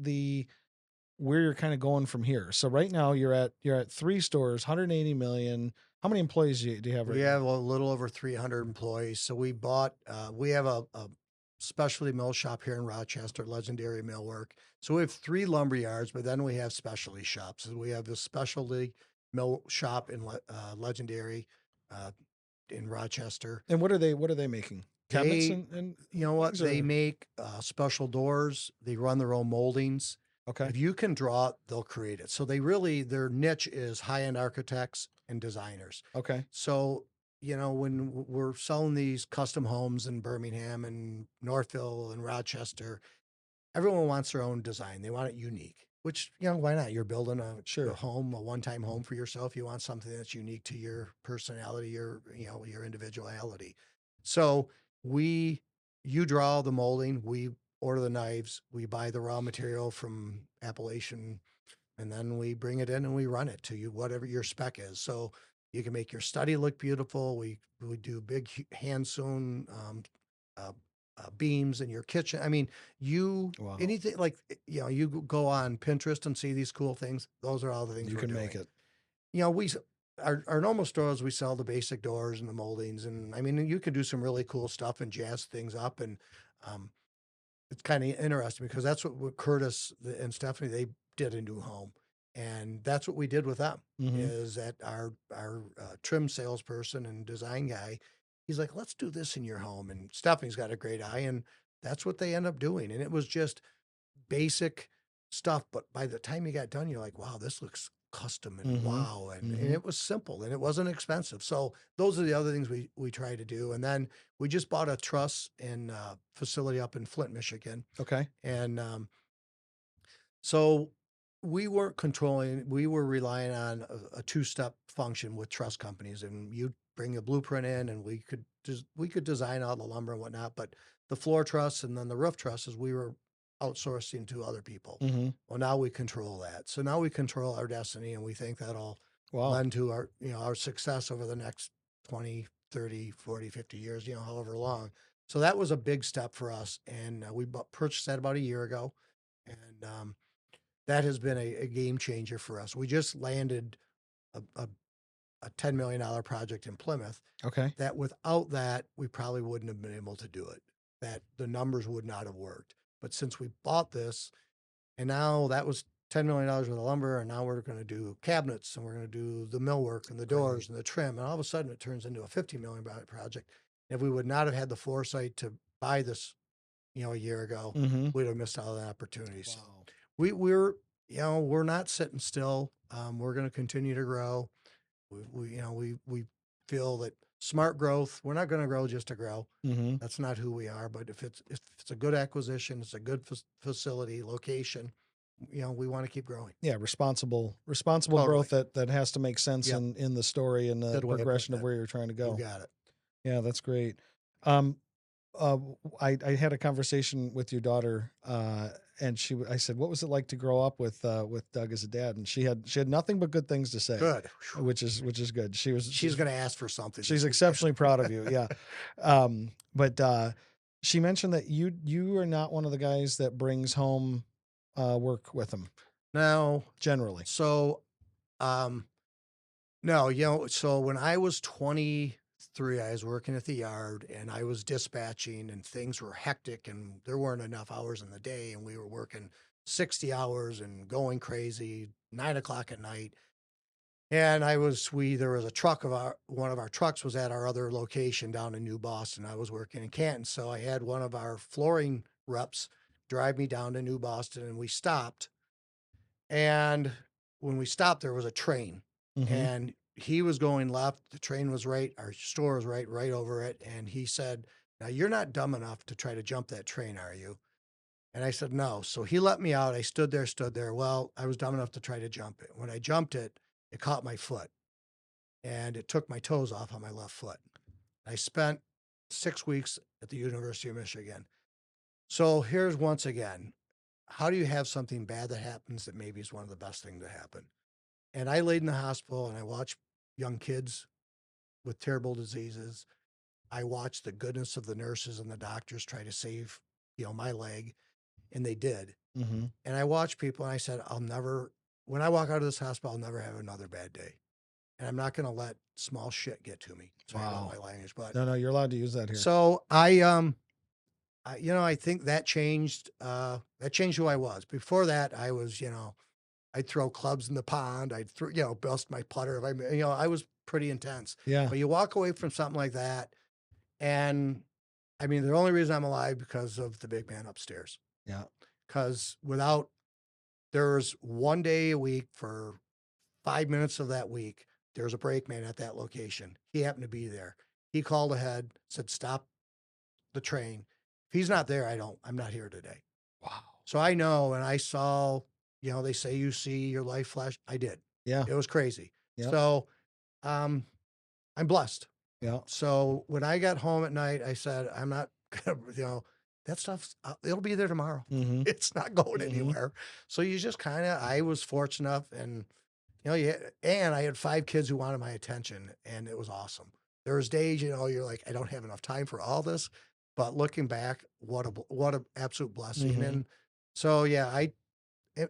where you're kind of going from here. So right now you're at 3 stores, 180 million. How many employees do you have right now? We have a little over 300 employees. So we bought, we have a specialty mill shop here in Rochester, Legendary Millwork. So we have 3 lumber yards, but then we have specialty shops. So we have the specialty mill shop in Legendary in Rochester. And what are they making? Cabinets and you know what? They make special doors. They run their own moldings. Okay. If you can draw it, they'll create it. So their niche is high-end architects and designers. Okay. So, when we're selling these custom homes in Birmingham and Northville and Rochester, everyone wants their own design. They want it unique, which, why not? You're building a home, a one-time home for yourself. You want something that's unique to your personality, your individuality. So you draw the molding, we order the knives, we buy the raw material from Appalachian, and then we bring it in and we run it to you, whatever your spec is. So you can make your study look beautiful. We do big hand sewn beams in your kitchen. I mean, anything you go on Pinterest and see these cool things. Those are all the things you we're can doing. make it. our normal stores, we sell the basic doors and the moldings. And I mean, you can do some really cool stuff and jazz things up. And um, it's kind of interesting because that's what Curtis and Stephanie, they did a new home. And that's what we did with them Mm-hmm. is that our trim salesperson and design guy, he's like, let's do this in your home. And Stephanie's got a great eye. And that's what they end up doing. And it was just basic stuff. But by the time you got done, you're like, wow, this looks custom and Mm-hmm. wow. And Mm-hmm. it was simple and it wasn't expensive. So those are the other things we try to do. And then we just bought a truss and facility up in Flint, Michigan. Okay. And so we weren't controlling, we were relying on a two-step function with truss companies. And you bring a blueprint in and we could design all the lumber and whatnot, but the floor truss and then the roof trusses, we were outsourcing to other people. Mm-hmm. Well, now we control that. So now we control our destiny and we think that'll Wow. lend to our, our success over the next 20, 30, 40, 50 years, however long. So that was a big step for us. And we purchased that about a year ago. And that has been a game changer for us. We just landed a $10 million project in Plymouth Okay. that without that, we probably wouldn't have been able to do it, that the numbers would not have worked. But since we bought this, and now that was $10 million worth of lumber, and now we're going to do cabinets, and we're going to do the millwork and the doors and the trim, and all of a sudden it turns into a $50 million project. If we would not have had the foresight to buy this, a year ago, Mm-hmm. we'd have missed out on that opportunity. So Wow. we're not sitting still. We're going to continue to grow. We feel that smart growth. We're not going to grow just to grow. Mm-hmm. That's not who we are. But if it's a good acquisition, it's a good facility, location. We want to keep growing. Yeah, responsible Totally. growth that has to make sense Yep. in the story and the Good way of progression putting of it. where you're trying to go. You got it. Yeah, that's great. I had a conversation with your daughter, and I said, "What was it like to grow up with Doug as a dad?" And she had nothing but good things to say. Good. which is good. She's going to ask for something. She's exceptionally proud of you. Yeah, but she mentioned that you are not one of the guys that brings home work with him. No, generally. So, no, so when I was 23, I was working at the yard and I was dispatching and things were hectic and there weren't enough hours in the day and we were working 60 hours and going crazy, 9 o'clock at night. And there was a truck one of our trucks was at our other location down in New Boston. I was working in Canton. So I had one of our flooring reps drive me down to New Boston and we stopped. And when we stopped, there was a train. Mm-hmm. And he was going left. The train was right. Our store was right over it. And he said, "Now you're not dumb enough to try to jump that train, are you?" And I said, "No." So he let me out. I stood there. Well, I was dumb enough to try to jump it. When I jumped it, it caught my foot and it took my toes off on my left foot. I spent 6 weeks at the University of Michigan. So here's once again, how do you have something bad that happens that maybe is one of the best things to happen? And I laid in the hospital and I watched young kids with terrible diseases. I watched the goodness of the nurses and the doctors try to save, my leg, and they did. Mm-hmm. And I watched people and I said, when I walk out of this hospital, I'll never have another bad day. And I'm not going to let small shit get to me. Sorry about my language, but no, you're allowed to use that here. So I think that changed who I was. Before that, I was, I'd throw clubs in the pond. I'd bust my putter. I was pretty intense. Yeah. But you walk away from something like that. And I mean, the only reason I'm alive because of the big man upstairs. Yeah. Because there's one day a week for 5 minutes of that week, there's a brakeman at that location. He happened to be there. He called ahead, said, "Stop the train." If he's not there, I'm not here today. Wow. So I know, and I saw, they say you see your life flash. I did. Yeah. It was crazy. Yep. So, I'm blessed. Yeah. So when I got home at night, I said, I'm not gonna, that stuff, it'll be there tomorrow. Mm-hmm. It's not going anywhere. So you just I was fortunate enough and, and I had 5 kids who wanted my attention and it was awesome. There was days, you're like, I don't have enough time for all this. But looking back, what a absolute blessing. Mm-hmm. And so, yeah,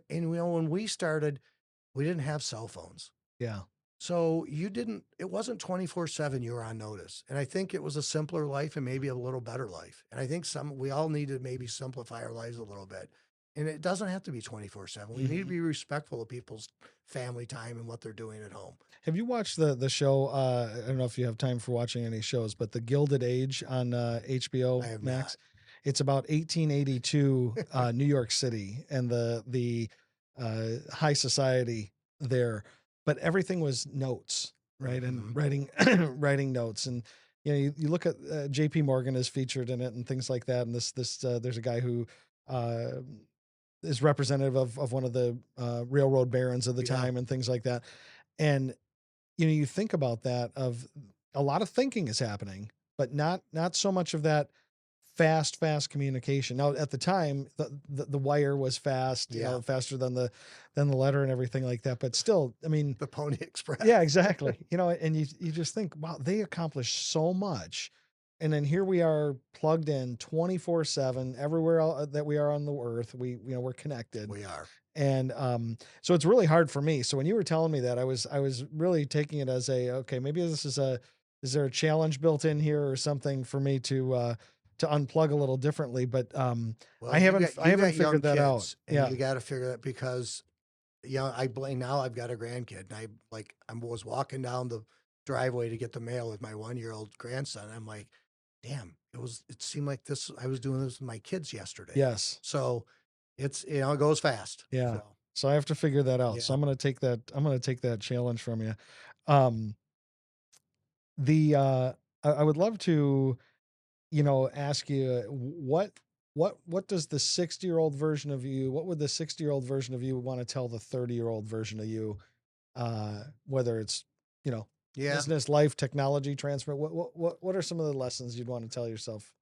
when we started, we didn't have cell phones. Yeah. So it wasn't 24/7 you were on notice. And I think it was a simpler life and maybe a little better life. And I think we all need to maybe simplify our lives a little bit. And it doesn't have to be 24/7. We need to be respectful of people's family time and what they're doing at home. Have you watched the show? I don't know if you have time for watching any shows, but The Gilded Age on HBO I have Max. not. It's about 1882 New York City and the high society there, but everything was notes, right? And writing writing notes. And you look at J.P. Morgan is featured in it and things like that. And this there's a guy who is representative of one of the railroad barons of the time and things like that. And you think about that, of a lot of thinking is happening, but not so much of that fast communication. Now, at the time, the wire was fast, faster than the letter and everything like that. But still, I mean, the Pony Express. Yeah, exactly. And you just think, wow, they accomplished so much. And then here we are plugged in 24/7 everywhere that we are on the earth. We're connected. We are. And so it's really hard for me. So when you were telling me that, I was really taking it as okay, maybe this is there a challenge built in here or something for me to unplug a little differently? But Well, I haven't young figured that out. kids, and you got to figure that, because I blame, now I've got a grandkid, and I was walking down the driveway to get the mail with my 1-year-old grandson. I'm like, damn, it seemed like I was doing this with my kids yesterday. Yes. So it's, it goes fast. Yeah. So I have to figure that out. Yeah. So I'm going to take that challenge from you. I would love to, ask you what does the 60-year-old version of you, what would the 60-year-old version of you want to tell the 30-year-old version of you, whether it's, business, life, technology, transfer, what are some of the lessons you'd want to tell yourself?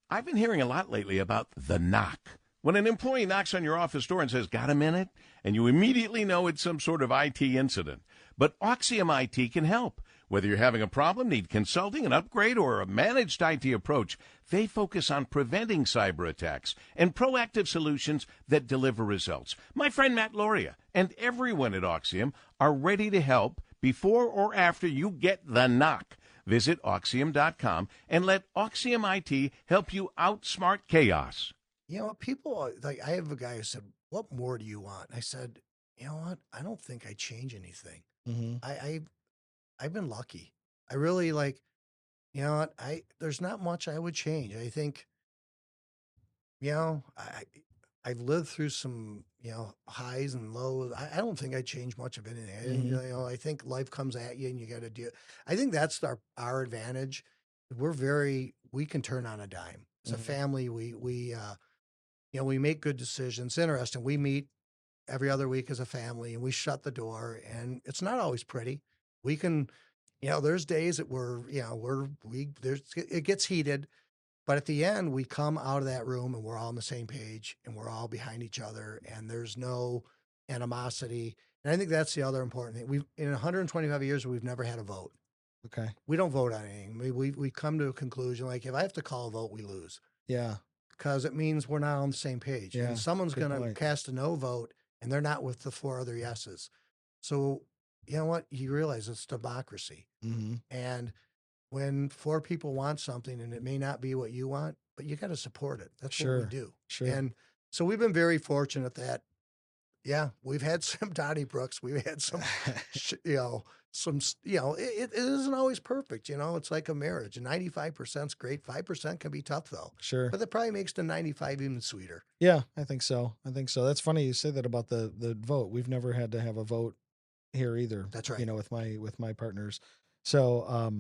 I've been hearing a lot lately about the knock. When an employee knocks on your office door and says, "Got a minute?" and you immediately know it's some sort of IT incident. But Oxium IT can help. Whether you're having a problem, need consulting, an upgrade, or a managed IT approach, they focus on preventing cyber attacks and proactive solutions that deliver results. My friend Matt Loria and everyone at Oxium are ready to help before or after you get the knock. Visit Oxium.com and let Oxium IT help you outsmart chaos. People, like, I have a guy who said, "What more do you want?" I said, "You know what? I don't think I change anything. Mm-hmm. I've been lucky. I really what? There's not much I would change. I think, I've lived through some, highs and lows. I don't think I change much of anything. Mm-hmm. I think life comes at you and you got to deal. I think that's our advantage. We can turn on a dime. As a family, we make good decisions. Interesting. We meet every other week as a family, and we shut the door, and it's not always pretty. We can, there's days that it gets heated, but at the end, we come out of that room and we're all on the same page and we're all behind each other, and there's no animosity. And I think that's the other important thing. In 125 years, we've never had a vote. Okay. We don't vote on anything. We come to a conclusion. Like, if I have to call a vote, we lose. Yeah. Because it means we're not on the same page. Yeah. And someone's going to point. cast a no vote, and they're not with the 4 other yeses. So, you know what? You realize it's democracy. Mm-hmm. And when 4 people want something and it may not be what you want, but you got to support it. That's what we do. Sure. And so we've been very fortunate that, we've had some Donnybrooks. We've had some, it isn't always perfect. It's like a marriage. 95% is great. 5% can be tough, though. Sure. But that probably makes the 95 even sweeter. Yeah, I think so. That's funny you say that about the vote. We've never had to have a vote here either. That's right. With my partners. So,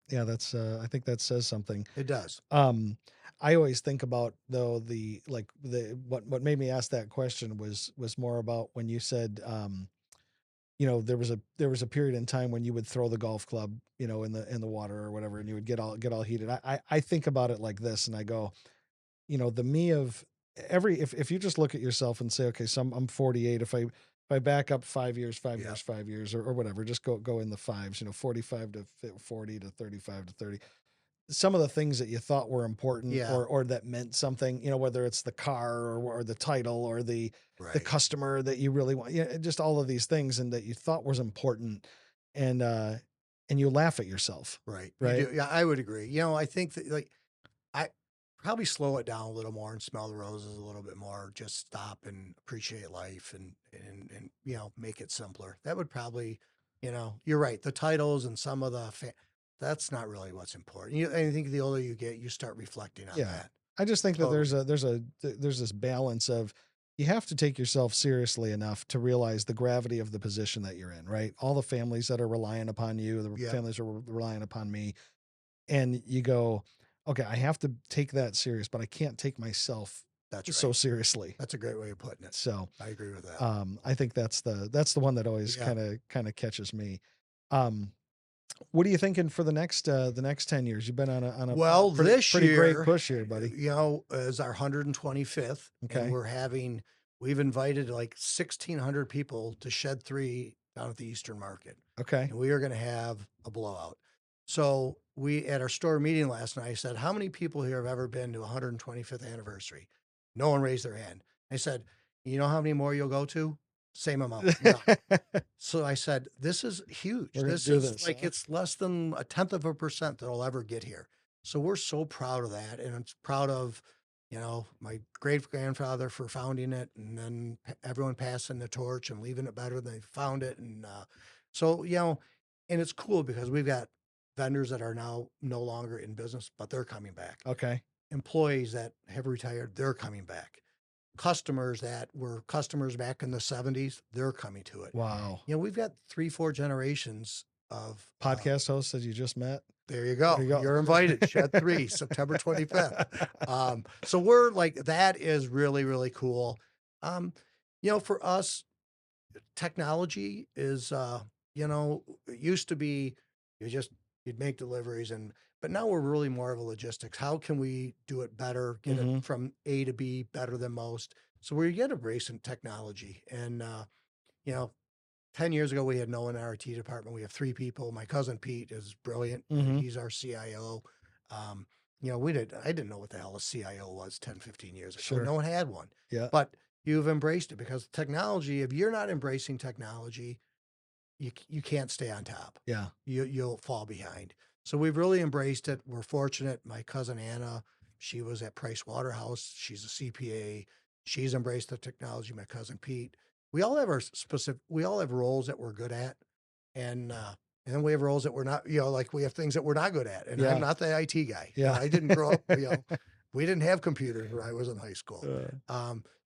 that's, I think that says something. It does. I always think about, though, what made me ask that question was more about when you said, there was a period in time when you would throw the golf club, in the water or whatever, and you would get all heated. I think about it like this, and I go, the me of if you just look at yourself and say, okay, so I'm 48. If I back up 5 years, 5 years, or whatever, just go in the fives, 45 to 40 to 35 to 30. Some of the things that you thought were important or that meant something, whether it's the car or the title or the customer that you really want, just all of these things, and that you thought was important. and you laugh at yourself. Right. Right. You do. Yeah, I would agree. I think that like I probably slow it down a little more and smell the roses a little bit more. Just stop and appreciate life and make it simpler. That would probably, you're right. The titles and some of that's not really what's important. I think the older you get, you start reflecting on that. I just think Totally. that there's this balance of you have to take yourself seriously enough to realize the gravity of the position that you're in, right? All the families that are relying upon you, the families are relying upon me, and you go, okay, I have to take that serious, but I can't take myself so seriously. That's a great way of putting it. So I agree with that. I think that's the one that always kind of catches me. What are you thinking for the next 10 years? You've been on a pretty great push here, buddy. Is our 125th. Okay. And we've invited like 1,600 people to Shed 3 down at the Eastern Market. Okay. And we are going to have a blowout. So at our store meeting last night, I said, how many people here have ever been to 125th anniversary? No one raised their hand. I said, you know how many more you'll go to? Same amount. So I said, this is huge. It's less than 0.1% that'll ever get here. So we're so proud of that. And I'm proud of, my great grandfather for founding it and then everyone passing the torch and leaving it better than they found it. And and it's cool because we've got vendors that are now no longer in business, but they're coming back. Okay. Employees that have retired, they're coming back. Customers that were customers back in the 70s, they're coming to it. Wow. We've got 3-4 generations of podcast hosts that you just met. There you go. You're invited. Shed 3, September 25th. So we're like, that is really, really cool. For us, technology is, it used to be you'd make deliveries but now we're really more of a logistics. How can we do it better, get it from A to B better than most? So we get embracing technology. And, 10 years ago, we had no one in our IT department. We have 3 people. My cousin Pete is brilliant. He's our CIO. I didn't know what the hell a CIO was 10, 15 years ago. Sure. No one had one. Yeah. But you've embraced it because technology, if you're not embracing technology, you can't stay on top. Yeah. You'll fall behind. So we've really embraced it. We're fortunate. My cousin Anna, she was at Price Waterhouse. She's a CPA. She's embraced the technology. My cousin Pete. We all have we all have roles that we're good at. And then we have roles that we're not, we have things that we're not good at. And I'm not the IT guy. Yeah. I didn't grow up, we didn't have computers when I was in high school.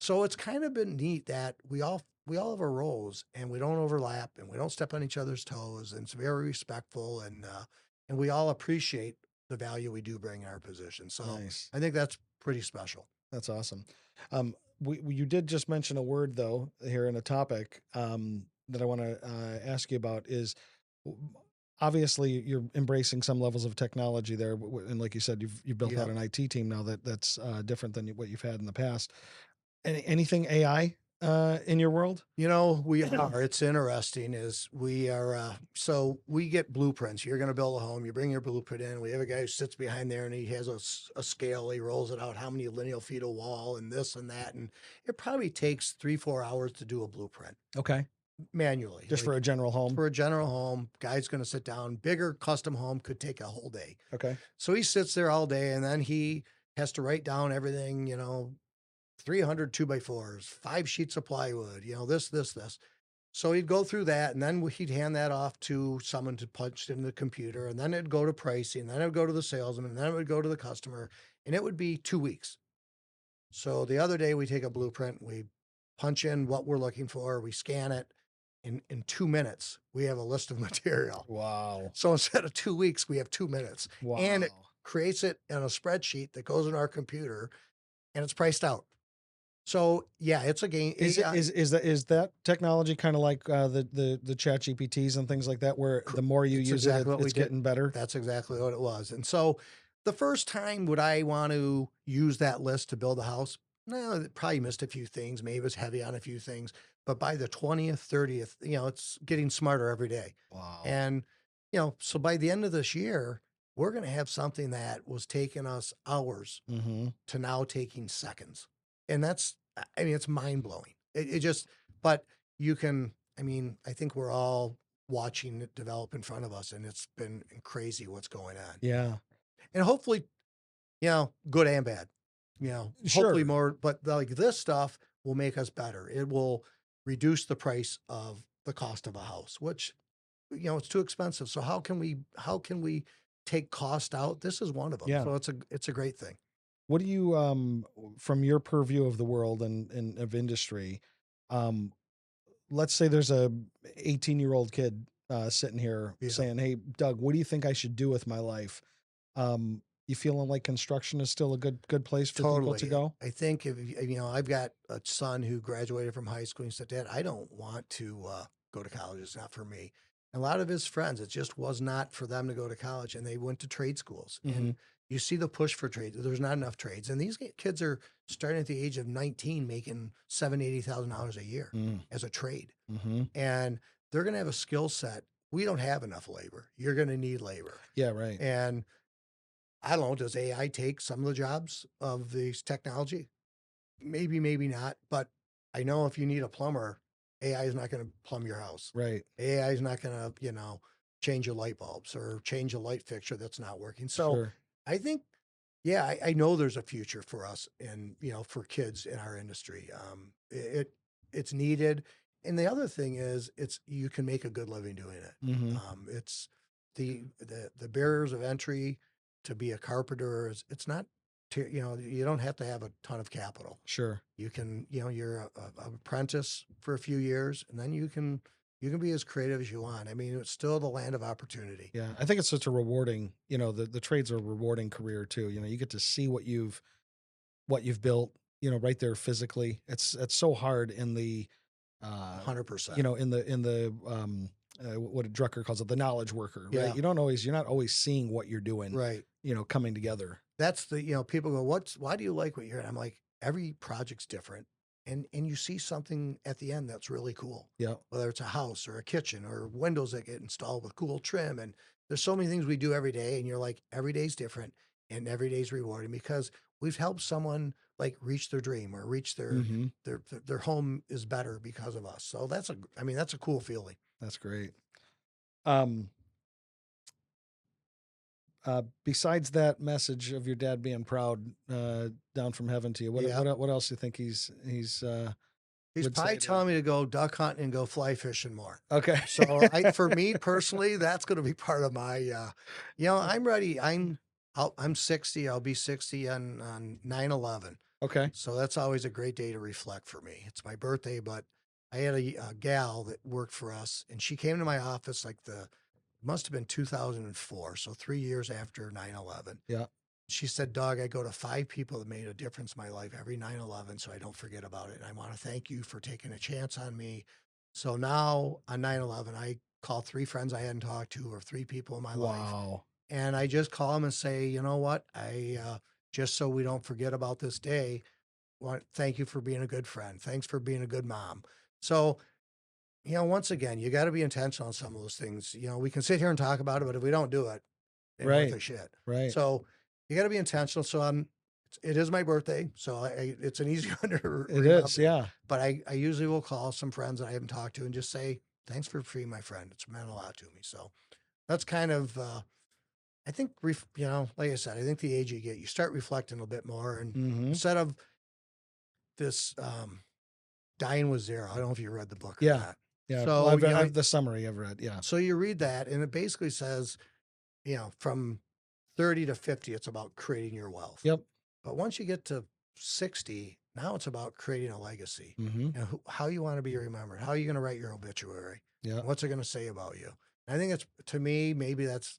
So it's kind of been neat that we all have our roles and we don't overlap and we don't step on each other's toes. And it's very respectful and we all appreciate the value we do bring in our position. So nice. I think that's pretty special. That's awesome. You did just mention a word though here in a topic that I want to ask you about is obviously you're embracing some levels of technology there, and like you said, you've built out an IT team now that's different than what you've had in the past. Anything AI in your world? We are. It's interesting. So we get blueprints. You're going to build a home. You bring your blueprint in. We have a guy who sits behind there and he has a scale. He rolls it out. How many lineal feet of wall and this and that. And it probably takes 3-4 hours to do a blueprint. Okay. Manually. Just for a general home? For a general home. Guy's going to sit down. Bigger custom home could take a whole day. Okay. So he sits there all day and then he has to write down everything, 300 2x4s, 5 sheets of plywood, this. So he'd go through that and then he'd hand that off to someone to punch in the computer. And then it'd go to pricing. Then it would go to the salesman. And then it would go to the customer. And it would be 2 weeks. So the other day we take a blueprint, we punch in what we're looking for, we scan it. In 2 minutes, we have a list of material. Wow. So instead of 2 weeks, we have 2 minutes. Wow. And it creates it in a spreadsheet that goes in our computer and it's priced out. So yeah, it's a game. Is that technology kind of like the chat GPTs and things like that, where the more you use it's getting better? That's exactly what it was. And so the first time would I want to use that list to build a house? No, it probably missed a few things. Maybe it was heavy on a few things, but by the 20th, 30th, it's getting smarter every day. Wow. And, so by the end of this year, we're going to have something that was taking us hours to now taking seconds. And it's mind blowing. But you can, I think we're all watching it develop in front of us, and it's been crazy what's going on. Yeah. And hopefully, good and bad, hopefully Sure. more, but like this stuff will make us better. It will reduce the price of the cost of a house, which, it's too expensive. So how can we take cost out? This is one of them. Yeah. So it's a great thing. What do you, from your purview of the world and of industry, let's say there's a 18-year-old kid sitting here saying, "Hey, Doug, what do you think I should do with my life?" You feeling like construction is still a good place for people to go? I think if I've got a son who graduated from high school and he said, "Dad, I don't want to go to college. It's not for me." And a lot of his friends, it just was not for them to go to college, and they went to trade schools. And you see the push for trades. There's not enough trades, and these kids are starting at the age of 19, making $70,000-$80,000 a year as a trade, and they're going to have a skill set. We don't have enough labor. You're going to need labor. Yeah, right. And I don't know, does AI take some of the jobs of this technology? Maybe, maybe not. But I know if you need a plumber, AI is not going to plumb your house. Right. AI is not going to, change your light bulbs or change a light fixture that's not working. So I think, I know there's a future for us and, for kids in our industry. It's needed. And the other thing is you can make a good living doing it. It's the barriers of entry to be a carpenter it's not, you don't have to have a ton of capital. Sure. You can, you're an apprentice for a few years, and then you can be as creative as you want. I mean, it's still the land of opportunity. Yeah. I think it's such a rewarding, the trades are a rewarding career too. You get to see what you've built, right there physically. It's so hard in the, 100%. In the what Drucker calls it, the knowledge worker, right? Yeah. You're not always seeing what you're doing, right? Coming together. That's the, people go, why do you like what you're doing? I'm like, every project's different. And you see something at the end that's really cool. Yeah. Whether it's a house or a kitchen or windows that get installed with cool trim. And there's so many things we do every day. And you're like, every day's different and every day's rewarding because we've helped someone like reach their dream or reach their home is better because of us. So that's a cool feeling. That's great. Besides that message of your dad being proud, down from heaven to you, what else do you think he's probably telling me to go duck hunting and go fly fishing more. Okay. So for me personally, that's going to be part of my, I'm ready. I'm 60. I'll be 60 on 9/11. Okay. So that's always a great day to reflect for me. It's my birthday, but I had a gal that worked for us, and she came to my office must have been 2004. So 3 years after 9/11. Yeah. She said, "Doug, I go to 5 people that made a difference in my life every 9/11, so I don't forget about it. And I want to thank you for taking a chance on me." So now on 9/11, I call 3 friends I hadn't talked to or 3 people in my life. Wow. And I just call them and say, you know what? Just so we don't forget about this day, thank you for being a good friend. Thanks for being a good mom. So, once again, you got to be intentional on some of those things. We can sit here and talk about it, but if we don't do it, it's worth a shit. Right. So you got to be intentional. So it is my birthday, so it's an easy one to remember. It is, yeah. But I usually will call some friends that I haven't talked to and just say, thanks for being my friend. It's meant a lot to me. So that's kind of, I think, like I said, I think the age you get, you start reflecting a bit more. And instead of this Dying with Zero, I don't know if you read the book or not. Yeah. So I've read the summary I've read. Yeah. So you read that, and it basically says, from 30 to 50, it's about creating your wealth. Yep. But once you get to 60, now it's about creating a legacy. And how you want to be remembered. How are you going to write your obituary? Yeah. What's it going to say about you? And I think to me, maybe that's,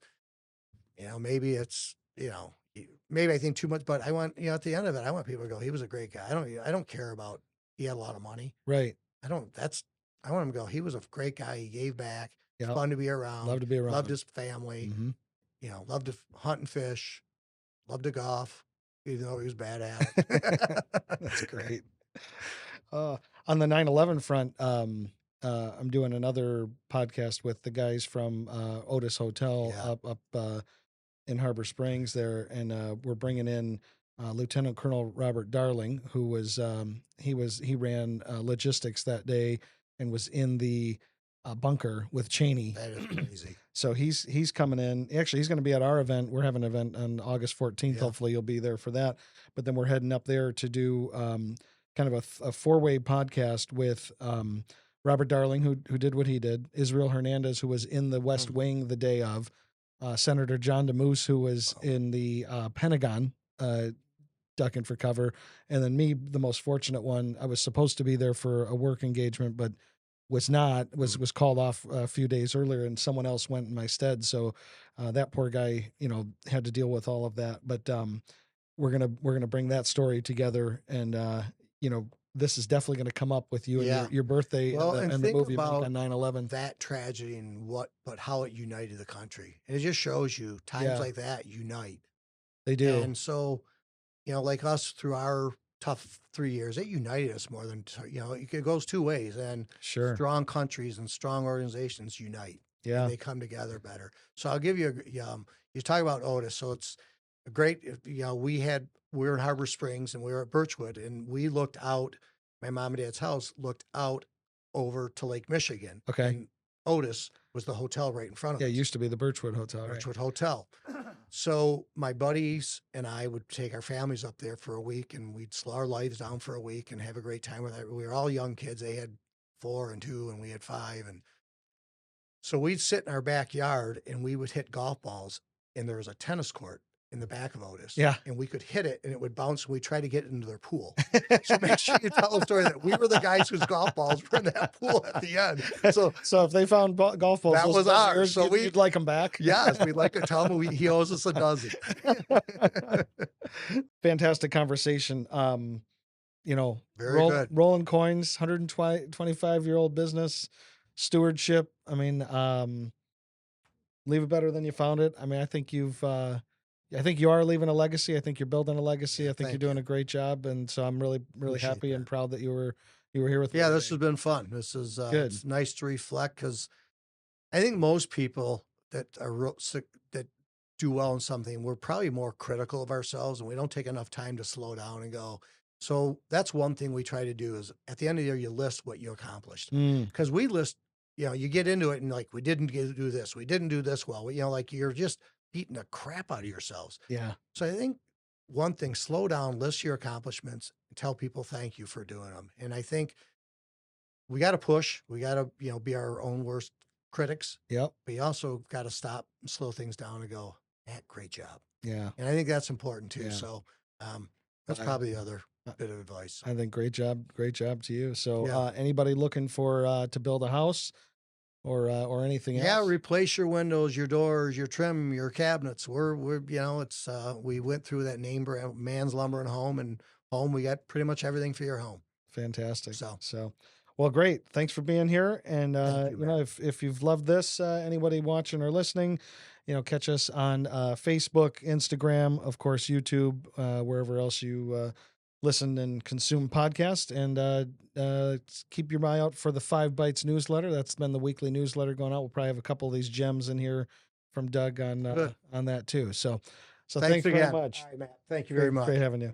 maybe it's, maybe I think too much, but I want, at the end of it, I want people to go, he was a great guy. I don't care about, he had a lot of money. Right. I want him to go, he was a great guy. He gave back. Yep. Fun to be around. Loved to be around. Loved his family. Loved to hunt and fish. Loved to golf, even though he was bad at it. That's great. On the 9/11 front, I'm doing another podcast with the guys from Otis Hotel up in Harbor Springs there, and we're bringing in Lieutenant Colonel Robert Darling, who was he ran logistics that day and was in the bunker with Cheney. That is crazy. So he's coming in. Actually, he's going to be at our event. We're having an event on August 14th. Yeah. Hopefully, you'll be there for that. But then we're heading up there to do kind of a four-way podcast with Robert Darling, who did what he did, Israel Hernandez, who was in the West Wing the day of, Senator John DeMoose, who was in the Pentagon ducking for cover, and then me, the most fortunate one. I was supposed to be there for a work engagement, but was called off a few days earlier, and someone else went in my stead. So that poor guy, had to deal with all of that. But we're gonna bring that story together, and this is definitely going to come up with you and your birthday and the movie you make on 9/11. That tragedy and but how it united the country. And it just shows you times like that unite. They do. And so, like us through our tough 3 years, it united us more than, it goes two ways. And Sure. strong countries and strong organizations unite. Yeah. And they come together better. So I'll give you you talk about Otis. So it's a great, we were in Harbor Springs and we were at Birchwood, and we looked out, my mom and dad's house looked out over to Lake Michigan. Okay. And Otis was the hotel right in front of us. Yeah, it used to be the Birchwood Hotel. Birchwood Hotel. So my buddies and I would take our families up there for a week, and we'd slow our lives down for a week and have a great time with it. We were all young kids. They had 4 and 2, and we had 5. And so we'd sit in our backyard and we would hit golf balls, and there was a tennis court in the back of Otis. Yeah. And we could hit it and it would bounce, and we tried to get into their pool. So make sure you tell the story that we were the guys whose golf balls were in that pool at the end. So if they found golf balls, that was ours. So you'd like them back. Yes, we'd like to tell him he owes us a dozen. Fantastic conversation. Very good. Rolling coins, 125-year-old business, stewardship. I mean, leave it better than you found it. I mean, I think I think you are leaving a legacy. I think you're building a legacy. I think you're doing a great job, and so I'm really happy and proud that you were here with me. Yeah, this has been fun. This is good. It's nice to reflect, because I think most people that are that do well in something, we're probably more critical of ourselves, and we don't take enough time to slow down and go. So that's one thing we try to do, is at the end of the year, you list what you accomplished, because we list. You get into it and like, we didn't do this, we didn't do this well. Like you're just beating the crap out of yourselves. Yeah. So I think one thing, slow down, list your accomplishments, and tell people thank you for doing them. And I think we got to push. We got to, be our own worst critics. Yep. But you also got to stop and slow things down and go, great job. Yeah. And I think that's important too. Yeah. So that's probably the other bit of advice. I think great job to you. So Yeah. anybody looking for to build a house or anything else? Yeah, replace your windows, your doors, your trim, your cabinets. We're it's we went through that name brand, Man's Lumber and Home. We got pretty much everything for your home. Fantastic. So well, great. Thanks for being here. And Thank you, if you've loved this, anybody watching or listening, catch us on Facebook, Instagram, of course, YouTube, wherever else you listen and consume podcasts, and keep your eye out for the 5 Bites newsletter. That's been the weekly newsletter going out. We'll probably have a couple of these gems in here from Doug on that too. So thanks again. very much. All right, Matt. Thank you very much. Great having you.